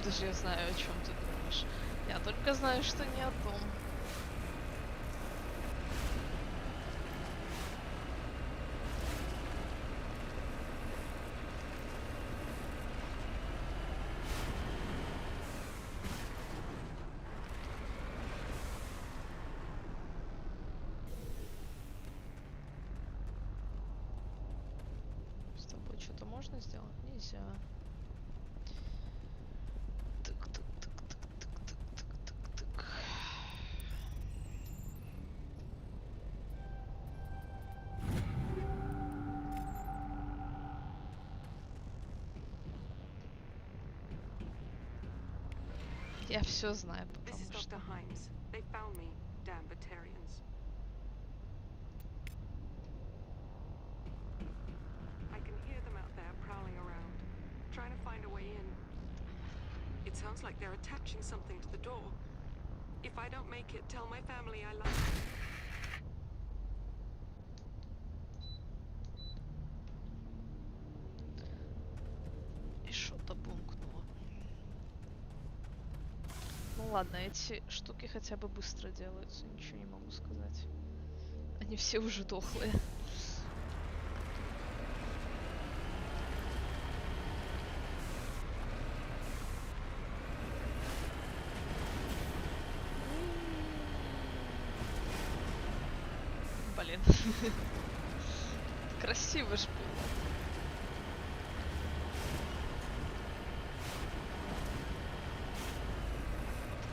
Откуда же я знаю, о чем ты думаешь? Я только знаю, что не о том. С тобой что-то можно сделать? Нельзя. Так. Я все знаю, потому This is что... Dr. Himes. They found me, damn Batarians. I can hear them out there prowling around, trying to find a way in. It sounds like they're attaching something to the door. If I don't make it, tell my family I love them. И что-то бумкнуло. Ну ладно, эти штуки хотя бы быстро делаются, ничего не могу сказать. Они все уже дохлые. Блин. Красиво ж было.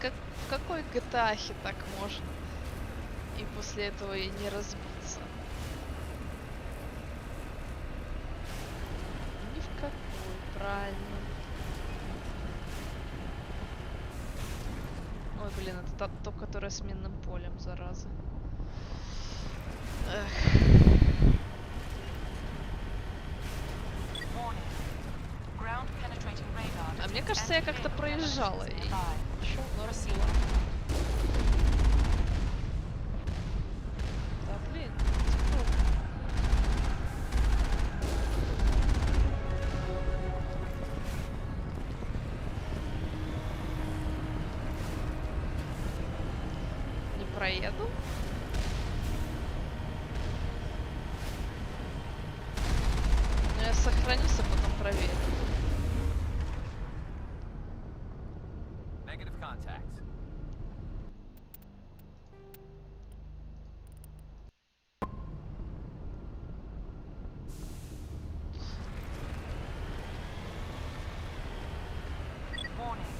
Как, в какой GTA так можно? И после этого и не разбиться. Ни в какой, правильно. Ой, блин, это то, которое с минным полем, зараза. Эх. А мне кажется, я как-то проезжала и ничего, норм было. Да блин, не проеду? Но я сохранюсь, а потом проверю. Negative contact. Warning.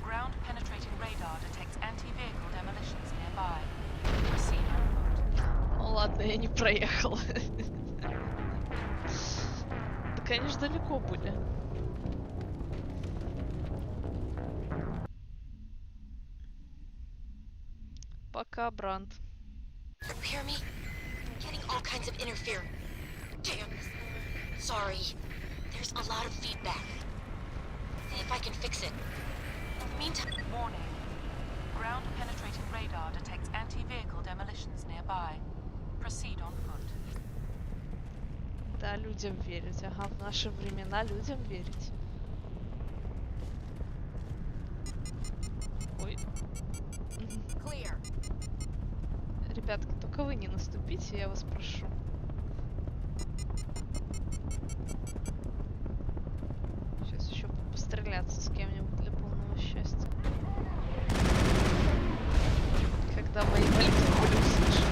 Ground penetrating radar detects anti-vehicle demolitions nearby. Proceed on foot. Ну ладно, я не проехала. Так они ж далеко были. Пока, Бранд. Hear me? I'm getting all kinds of interference. Damn. Sorry. There's a lot of feedback. See if I can fix it. In the meantime... Warning. Ground penetrating radar detects anti-vehicle demolitions nearby. Proceed on foot. Да, людям верить. Ага, в наши времена людям верить. Ой. Clear. Ребятки, только вы не наступите, я вас прошу. Сейчас еще постреляться с кем-нибудь для полного счастья. Когда мои молитвы были услышаны.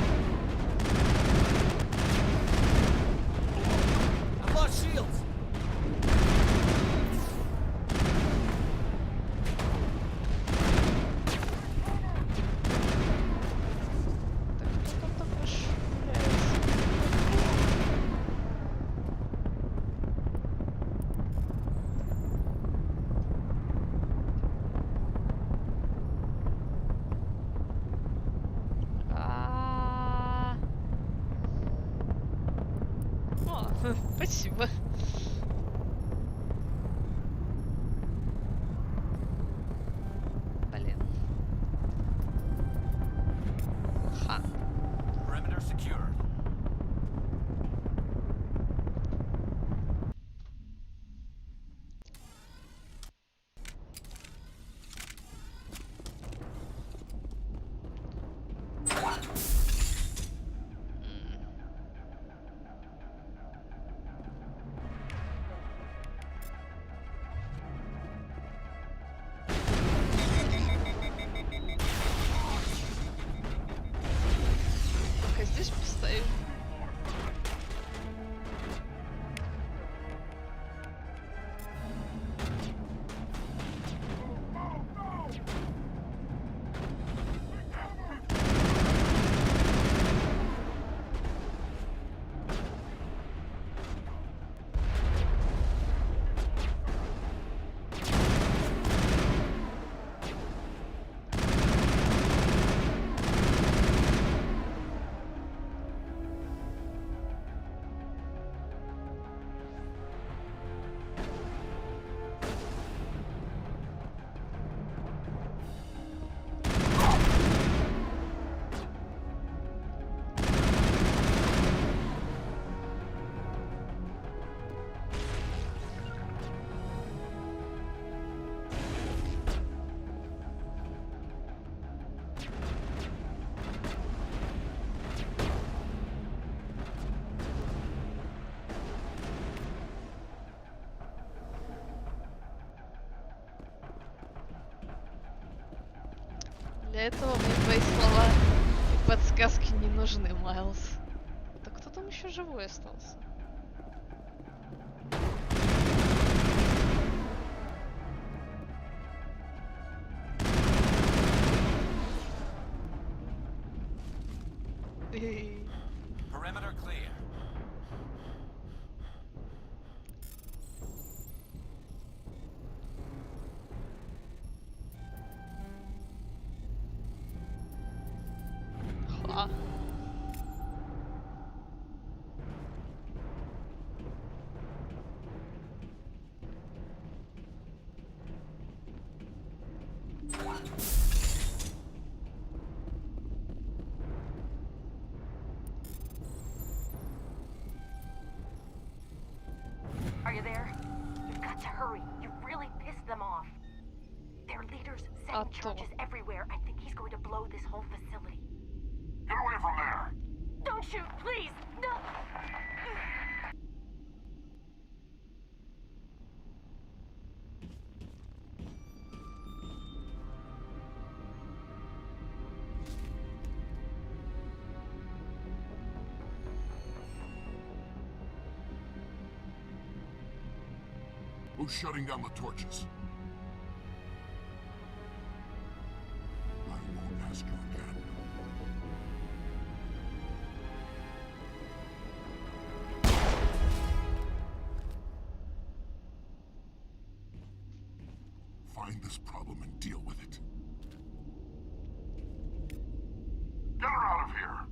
Спасибо. Блин. Ха. Perimeter secured. Для этого мне твои слова и подсказки не нужны, Майлз. Так кто там еще живой остался? Perimeter clear. Ха. Are you there? You've got to hurry. You really pissed them off. Their leaders setting charges everywhere. I think he's going to blow this whole facility. Get away from there! Don't shoot, please! No! Who's shutting down the torches? I won't ask you again. Find this problem and deal with it. Get her out of here!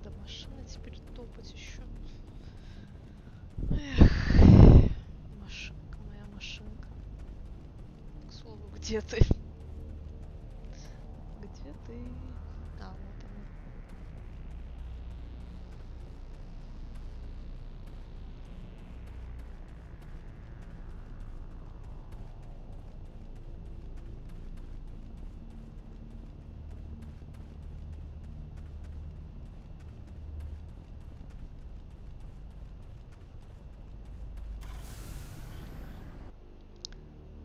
Да машина теперь топать еще. Эх, машинка, моя машинка. К слову, где ты? Где ты? А, вот она.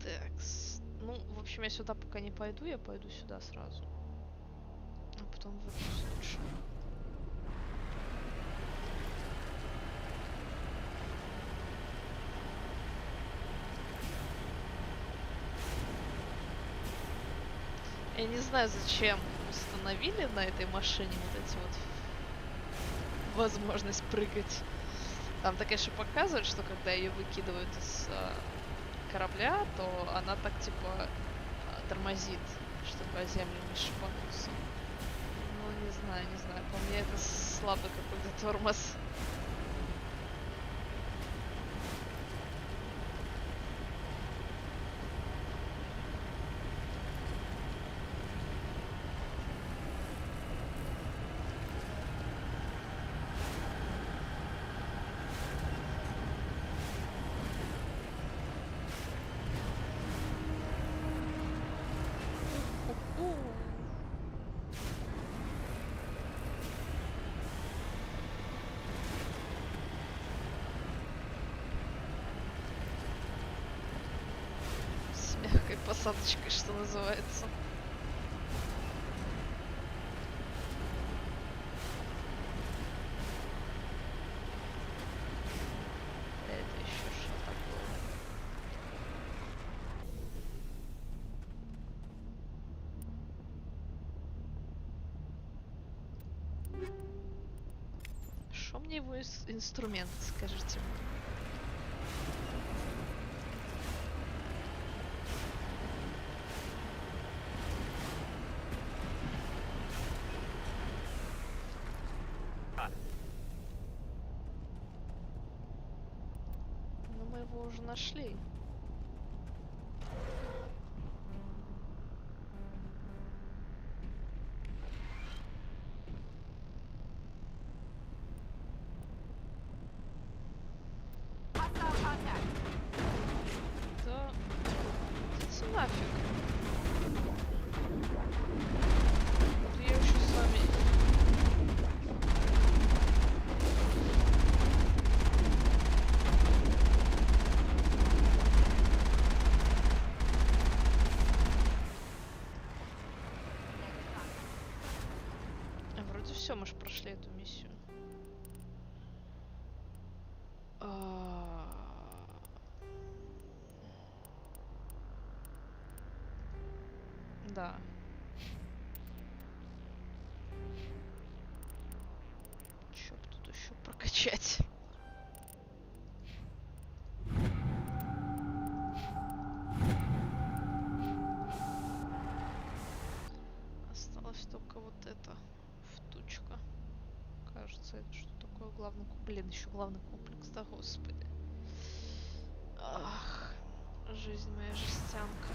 Такс. Ну, в общем, я сюда пока не пойду, я пойду сюда сразу. А потом вернусь лучше. Я не знаю, зачем установили на этой машине вот эти вот возможность прыгать. Там, так, конечно, показывают, что когда ее выкидывают из корабля, то она так типа тормозит, чтобы о землю не шибануться. Ну, не знаю, не знаю. По мне это слабый какой-то тормоз. С мягкой посадочкой, что называется. Это еще что такое? Что мне его инструмент, скажите мне? Ну, мы его уже нашли. нафиг. Вот я еще с вами... Вроде все, мы же прошли эту миссию. Да. Чё б тут еще прокачать? Осталось только вот это. Втучка. Кажется, это что такое главный комплекс? Блин, еще главный комплекс, да, господи. Ах, жизнь моя жестянка.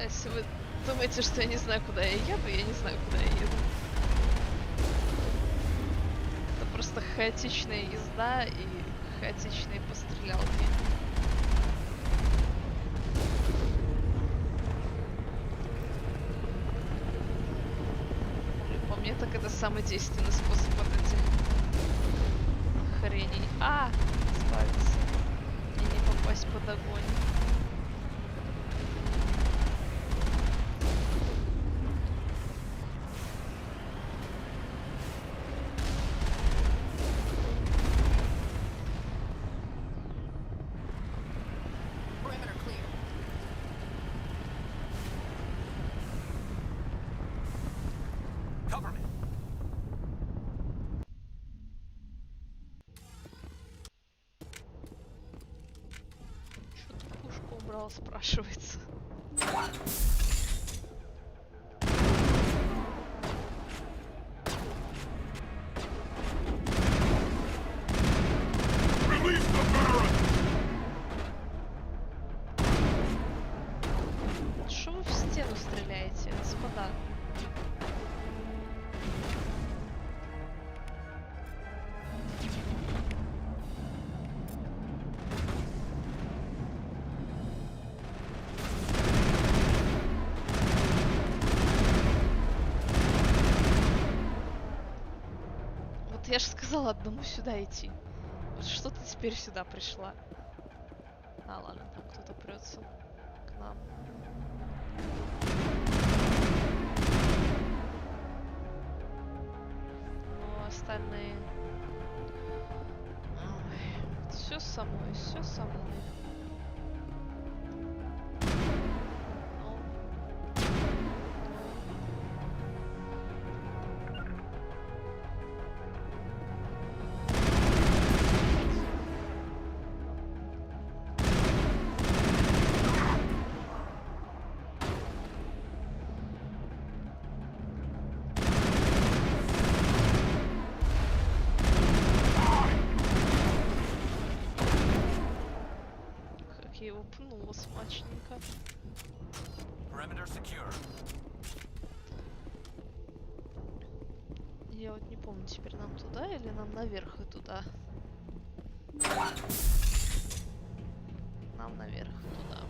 Если вы думаете, что я не знаю, куда я еду, я не знаю, куда я еду. Это просто хаотичная езда и хаотичные пострелялки. По мне, так это самый действенный способ от этих хреней. Справиться. И не попасть под огонь. Спрашивается. Что вы в стену стреляете, господа? Я же сказала одному сюда идти. Вот что ты теперь сюда пришла? Ладно, там кто-то прется к нам. Но остальные... Все со мной, все со мной. Его пнуло смачненько. Я вот не помню, теперь нам туда или нам наверх и туда? Нам наверх и туда.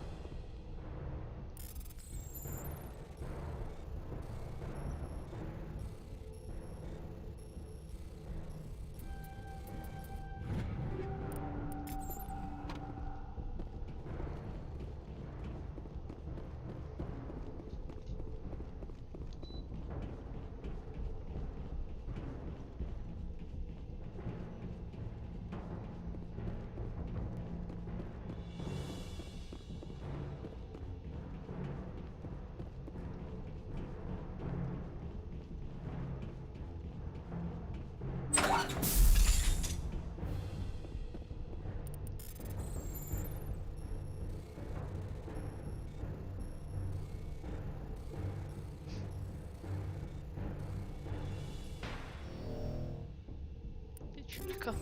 Юлька.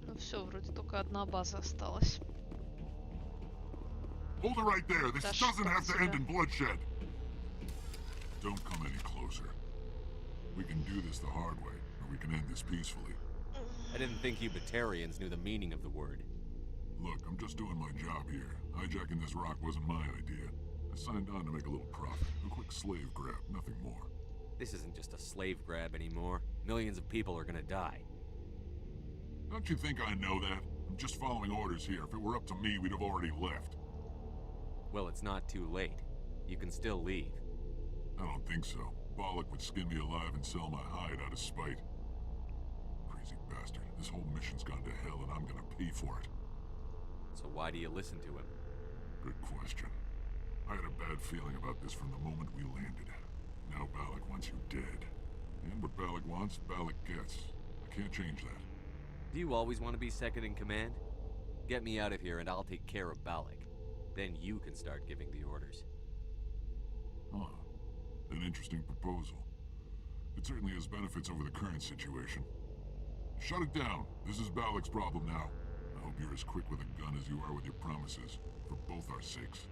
Ну все, вроде только одна база осталась. Hold it right there. This doesn't have to end in bloodshed. Don't come any closer. We can do this the hard way, or we can end this peacefully. I didn't think you Batarians knew the meaning of the word. Look, I'm just doing my job here. Hijacking this rock wasn't my idea. I signed on to make a little profit. A quick slave grab, nothing more. This isn't just a slave grab anymore. Millions of people are gonna die. Don't you think I know that? I'm just following orders here. If it were up to me, we'd have already left. Well, it's not too late. You can still leave. I don't think so. Bollock would skin me alive and sell my hide out of spite. Crazy bastard. This whole mission's gone to hell and I'm gonna pay for it. So why do you listen to him? Good question. I had a bad feeling about this from the moment we landed. Now Bollock wants you dead. And what Bollock wants, Bollock gets. I can't change that. Do you always want to be second in command? Get me out of here and I'll take care of Bollock. Then you can start giving the orders. Huh. An interesting proposal. It certainly has benefits over the current situation. Shut it down. This is Bollock's problem now. I hope you're as quick with a gun as you are with your promises, for both our sakes.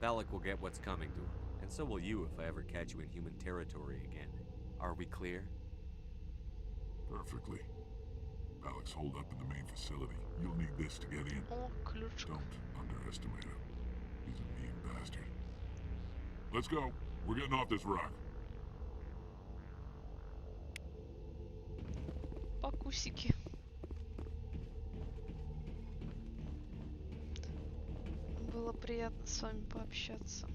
Bollock will get what's coming to him, and so will you if I ever catch you in human territory again. Are we clear? Perfectly. Bollock's holed up in the main facility. You'll need this to get in. Don't underestimate him. He's a mean bastard. Let's go. We're getting off this rock. Покусики. Было приятно с вами пообщаться.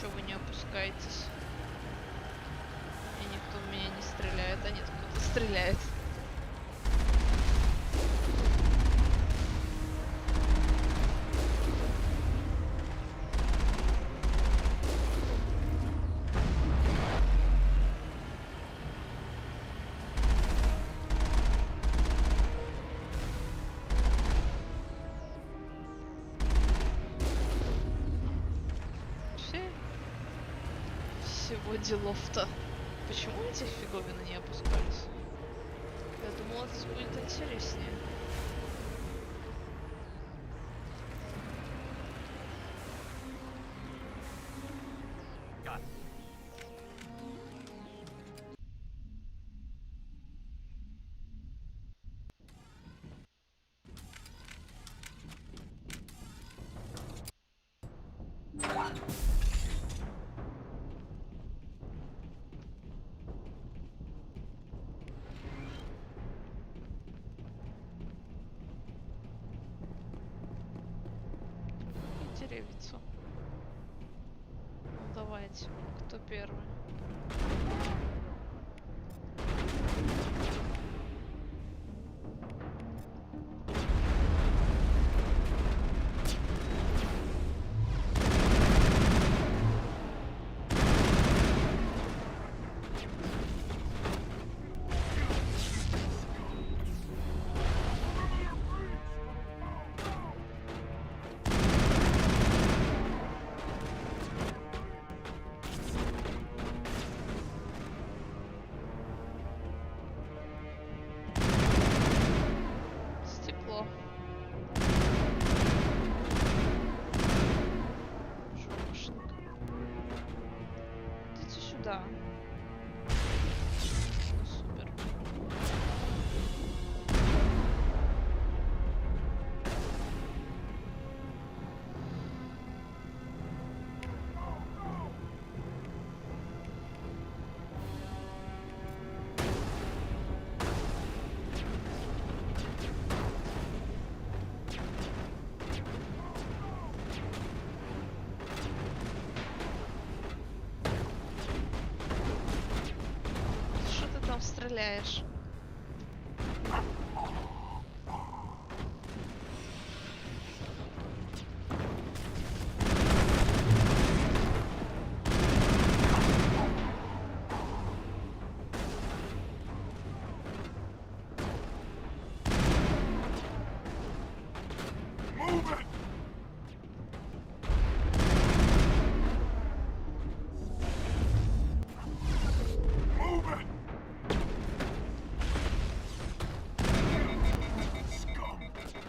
Чё вы не опускаетесь? И никто в меня не стреляет. А нет, кто-то стреляет. Всего делов-то. Почему эти фиговины не опускались? Я думала, это будет интереснее. Деревицу. Ну давайте, кто первый? стреляешь?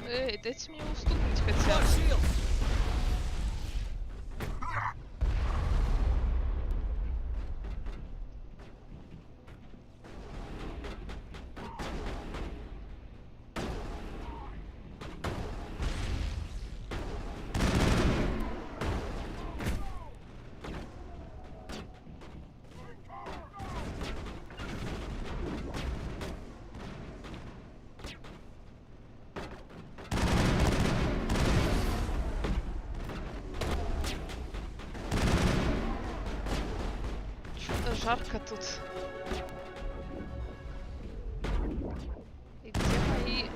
Эй, дайте мне уступить хотя бы. Что-то жарко тут. И где мои...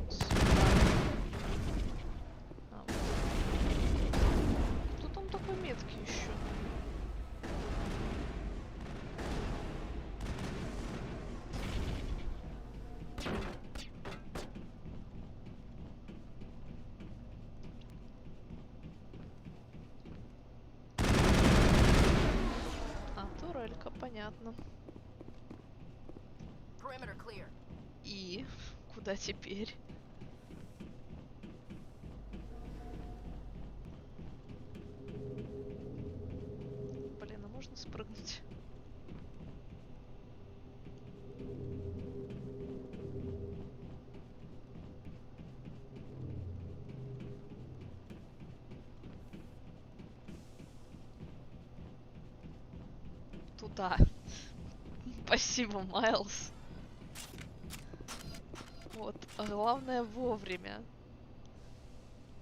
Сюда. А, вот. Кто там такой меткий еще? Турелька, понятно. И куда теперь? Блин, а можно спрыгнуть? Туда. Спасибо, Майлз. Вот, а главное вовремя.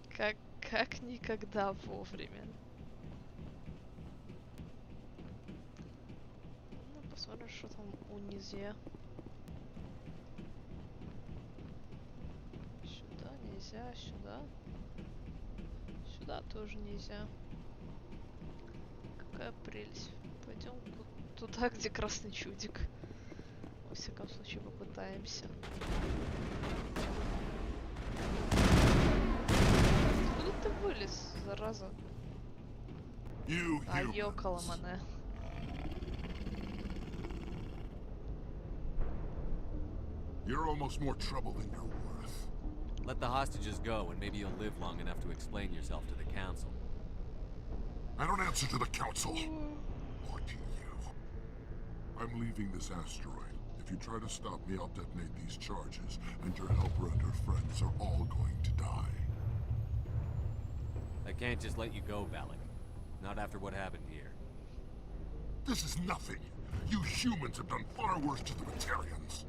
Как никогда вовремя. Ну, посмотрим, что там у низе. Сюда нельзя, сюда. Сюда тоже нельзя. Какая прелесть. Пойдем туда, где красный чудик. Во всяком случае, попытаемся. Откуда ты вылез, зараза? А, ёкала мене. You're almost more trouble than you're worth. Let the hostages go, and maybe you'll live long enough to explain yourself to the council. I don't answer to the council. Or to you. I'm leaving this asteroid. If you try to stop me, I'll detonate these charges, and your helper and her friends are all going to die. I can't just let you go, Valak. Not after what happened here. This is nothing. You humans have done far worse to the Batarians.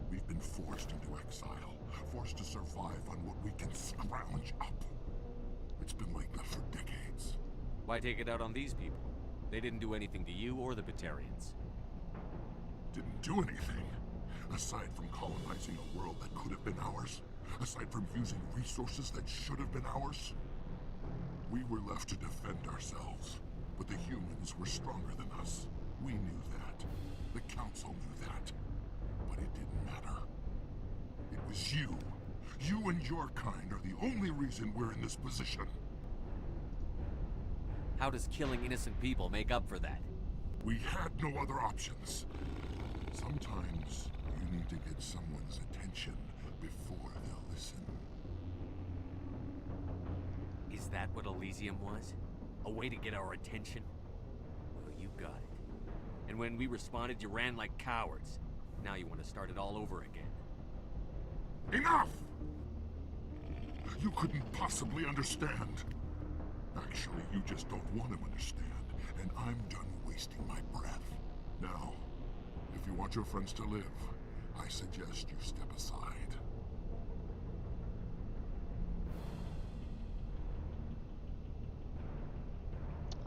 We've been forced into exile, forced to survive on what we can scrounge up. It's been like that for decades. Why take it out on these people? They didn't do anything to you or the Batarians. Didn't do anything. Aside from colonizing a world that could have been ours, aside from using resources that should have been ours, we were left to defend ourselves. But the humans were stronger than us. We knew that. The council knew that. But it didn't matter. It was you. You and your kind are the only reason we're in this position. How does killing innocent people make up for that? We had no other options. Sometimes you need to get someone's attention before they'll listen. Is that what Elysium was? A way to get our attention? Well, you got it. And when we responded, you ran like cowards. Now you want to start it all over again. Enough! You couldn't possibly understand. Actually, you just don't want to understand, and I'm done wasting my breath. Now, if you want your friends to live, I suggest you step aside.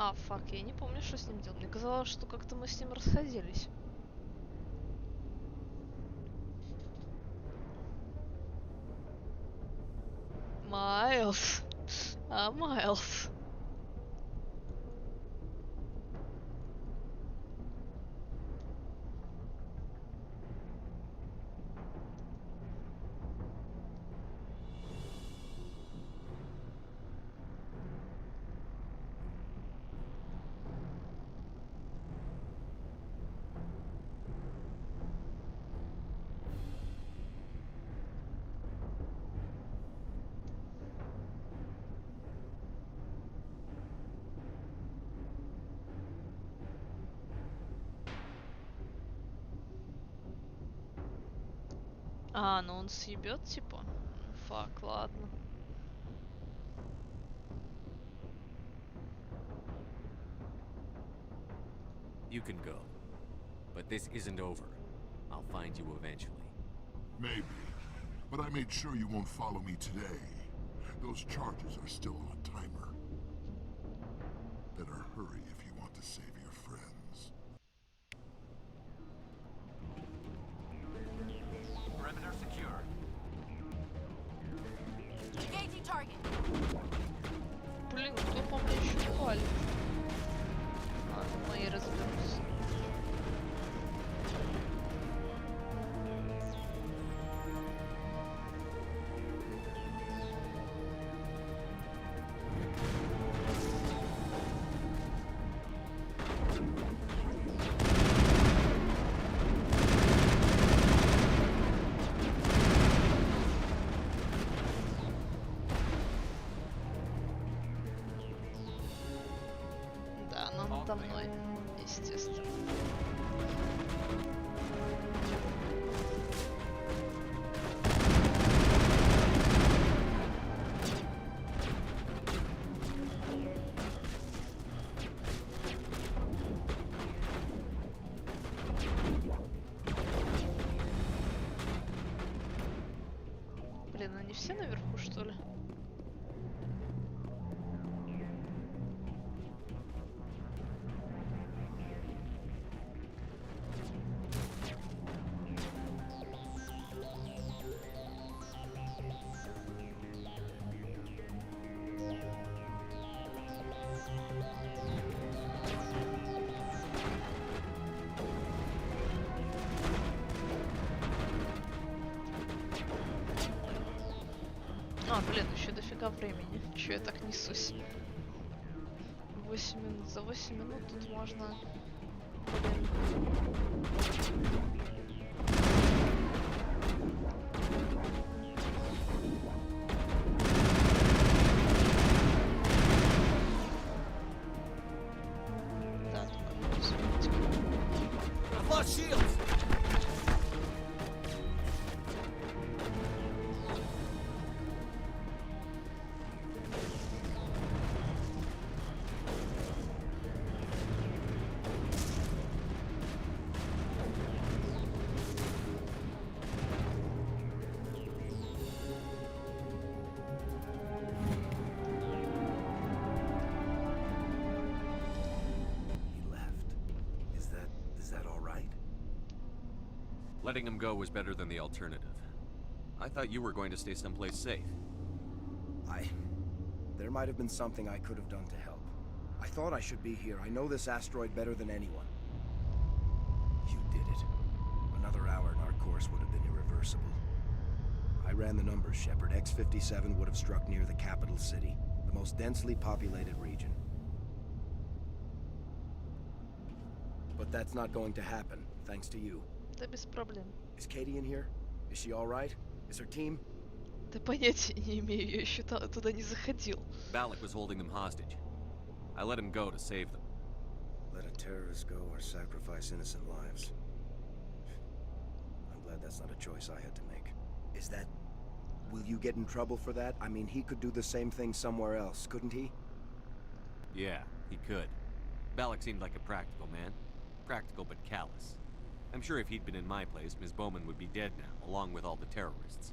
А, фак, я не помню, что с ним делал. Мне казалось, что как-то мы с ним расходились. Майлз. А, Майлз. А, ну он съебет, типа? Фак, ладно. You can go. But this isn't over. I'll find you eventually. Maybe. But I made sure you won't follow me today. Those charges are still on a timer. Better hurry if you want to save your friends. Perimeter secure. Engaging target. Блин, кто по мне еще палит? Ладно, мои разберусь. Да, но надо мной, естественно. Блин, они все наверху, что ли? А, блин, еще дофига времени. Че я так несусь? 8 минут. За 8 минут тут можно... Блин. Да, только надо успеть. I've lost shields! Letting him go was better than the alternative. I thought you were going to stay someplace safe. There might have been something I could have done to help. I thought I should be here. I know this asteroid better than anyone. You did it. Another hour and our course would have been irreversible. I ran the numbers, Shepard. X-57 would have struck near the capital city, the most densely populated region. But that's not going to happen, thanks to you. Да без проблем. Is Katie in here? Is she all right? Is her team? Да понятия не имею, я еще туда не заходил. Balak was holding them hostage. I let him go to save them. Let a terrorist go or sacrifice innocent lives. I'm glad that's not a choice I had to make. Is that... Will you get in trouble for that? I mean, he could do the same thing somewhere else, couldn't he? Yeah, he could. Balak seemed like a practical man. Practical but callous. I'm sure if he'd been in my place, Ms. Bowman would be dead now, along with all the terrorists.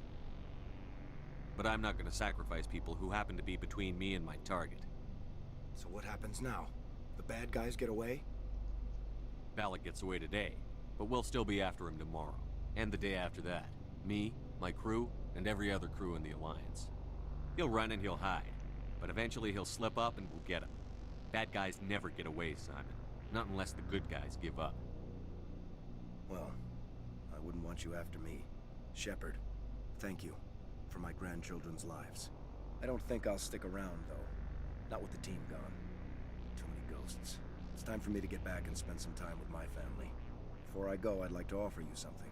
But I'm not going to sacrifice people who happen to be between me and my target. So what happens now? The bad guys get away? Balak gets away today, but we'll still be after him tomorrow. And the day after that. Me, my crew, and every other crew in the Alliance. He'll run and he'll hide, but eventually he'll slip up and we'll get him. Bad guys never get away, Simon. Not unless the good guys give up. Well, I wouldn't want you after me. Shepard, thank you for my grandchildren's lives. I don't think I'll stick around, though. Not with the team gone. Too many ghosts. It's time for me to get back and spend some time with my family. Before I go, I'd like to offer you something.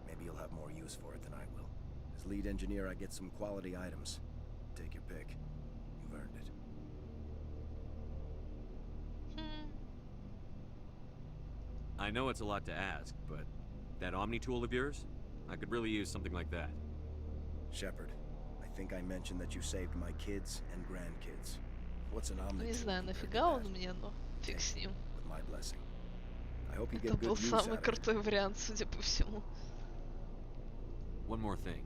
Maybe you'll have more use for it than I will. As lead engineer, I get some quality items. Take your pick. You've earned it. I know it's a lot to ask, but that Omni tool of yours? I could really use something like that. Shepard, I think I mentioned that you saved my kids and grandkids. What's an Omni Не tool знаю, compared to нафига он that? мне, но фиг с ним. With my blessing. I hope you Это get был good use out самый of it. крутой вариант, судя по всему. One more thing.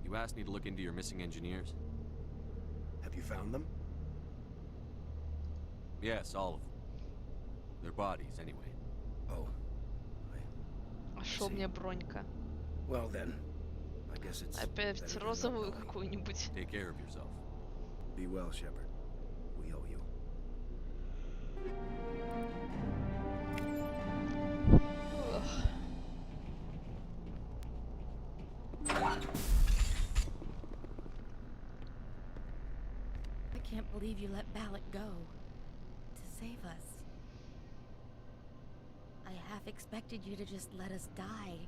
You asked me to look into your missing engineers? Have you found them? Yes, all of them. Their bodies, anyway. Oh. А шо мне бронька? Well then, I guess it's Опять better than розовую not knowing. какую-нибудь. Take care of yourself. Be well, Shepard. We owe you. Ugh. I can't believe you let Balak go. To save us. I half expected you to just let us die.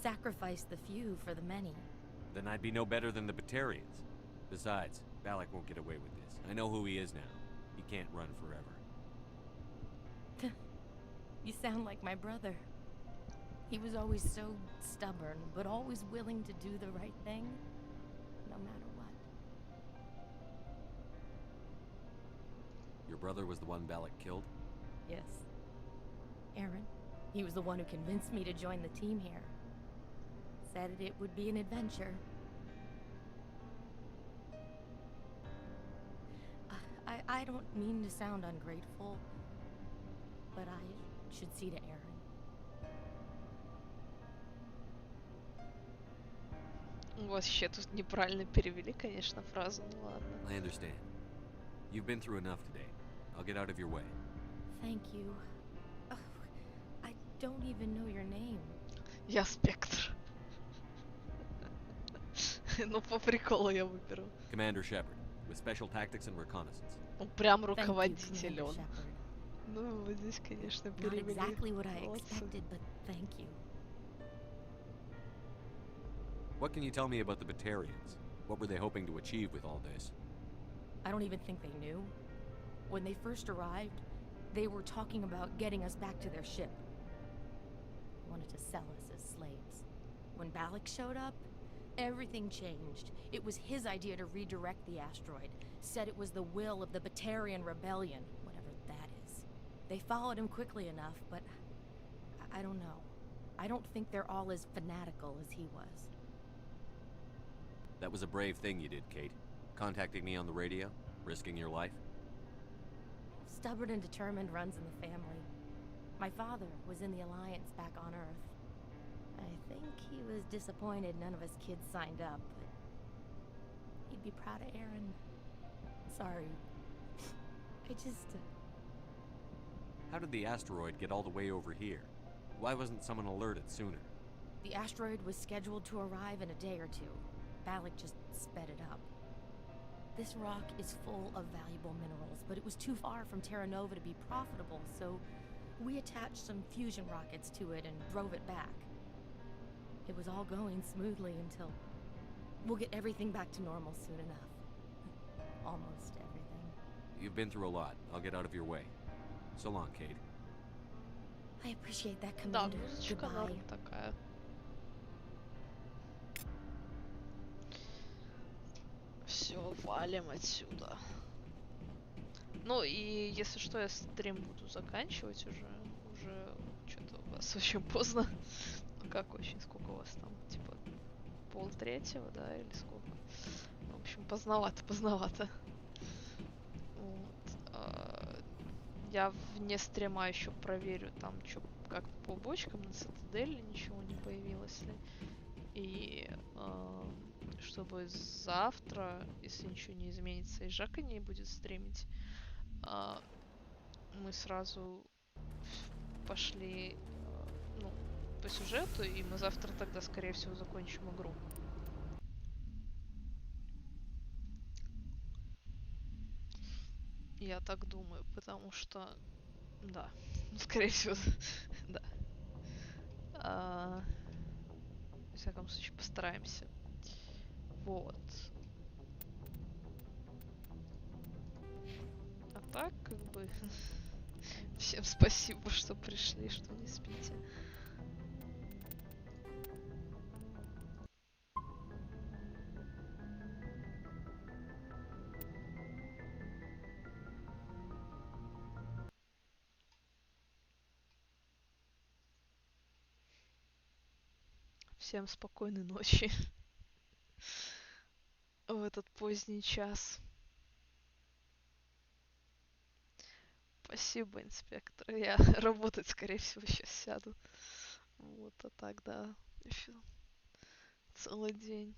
Sacrifice the few for the many. Then I'd be no better than the Batarians. Besides, Balak won't get away with this. I know who he is now. He can't run forever. You sound like my brother. He was always so stubborn, but always willing to do the right thing, no matter what. Your brother was the one Balak killed? Yes. Aaron. He was the one who convinced me to join the team here. Said it would be an adventure. I don't mean to sound ungrateful, but I should see to Aaron. Вообще тут неправильно перевели, конечно, фразу, ну ладно. I understand. You've been through enough today. I'll get out of your way. Thank you. Oh, I don't even know your name. Я Спектр. Ну, по приколу я выберу. Commander Shepard, with special tactics and reconnaissance. Ну, прям Thank you, руководитель Commander он. Shepard. Ну, вот здесь, конечно, Not перевели. exactly what I Молодцы. expected, but thank you. What can you tell me about the Batarians? What were they hoping to achieve with all this? I don't even think they knew. When they first arrived, they were talking about getting us back to their ship. They wanted to sell us as slaves. When Balak showed up, everything changed. It was his idea to redirect the asteroid. Said it was the will of the Batarian rebellion, whatever that is. They followed him quickly enough, but I don't know. I don't think they're all as fanatical as he was. That was a brave thing you did, Kate. Contacting me on the radio, risking your life. Stubborn and determined runs in the family. My father was in the Alliance back on Earth. I think he was disappointed none of us kids signed up, but he'd be proud of Aaron. Sorry. I just... How did the asteroid get all the way over here? Why wasn't someone alerted sooner? The asteroid was scheduled to arrive in a day or two. Balak just sped it up. This rock is full of valuable minerals, but it was too far from Terra Nova to be profitable, so we attached some fusion rockets to it and drove it back. It was all going smoothly until... We'll get everything back to normal soon enough. Almost everything. You've been through a lot. I'll get out of your way. So long, Kate. I appreciate that, Да, Commander. музычка Goodbye. норм такая. Все, валим отсюда. Ну и если что, я стрим буду заканчивать уже что-то у вас очень поздно. Ну как очень, сколько у вас там? Типа 2:30, да, или сколько? В общем, поздновато. Вот. я вне стрима еще проверю там, что как по бочкам на цитадели ничего не появилось ли. И чтобы завтра, если ничего не изменится, и Жака не будет стримить, мы сразу пошли ну, по сюжету, и мы завтра тогда, скорее всего, закончим игру. Я так думаю, потому что... Да, ну, скорее всего, да. В всяком случае, постараемся. Вот. А так, как бы... Всем спасибо, что пришли, что не спите. Всем спокойной ночи в этот поздний час. Спасибо, инспектор. Я работать, скорее всего, сейчас сяду. Вот, а так, да, еще целый день.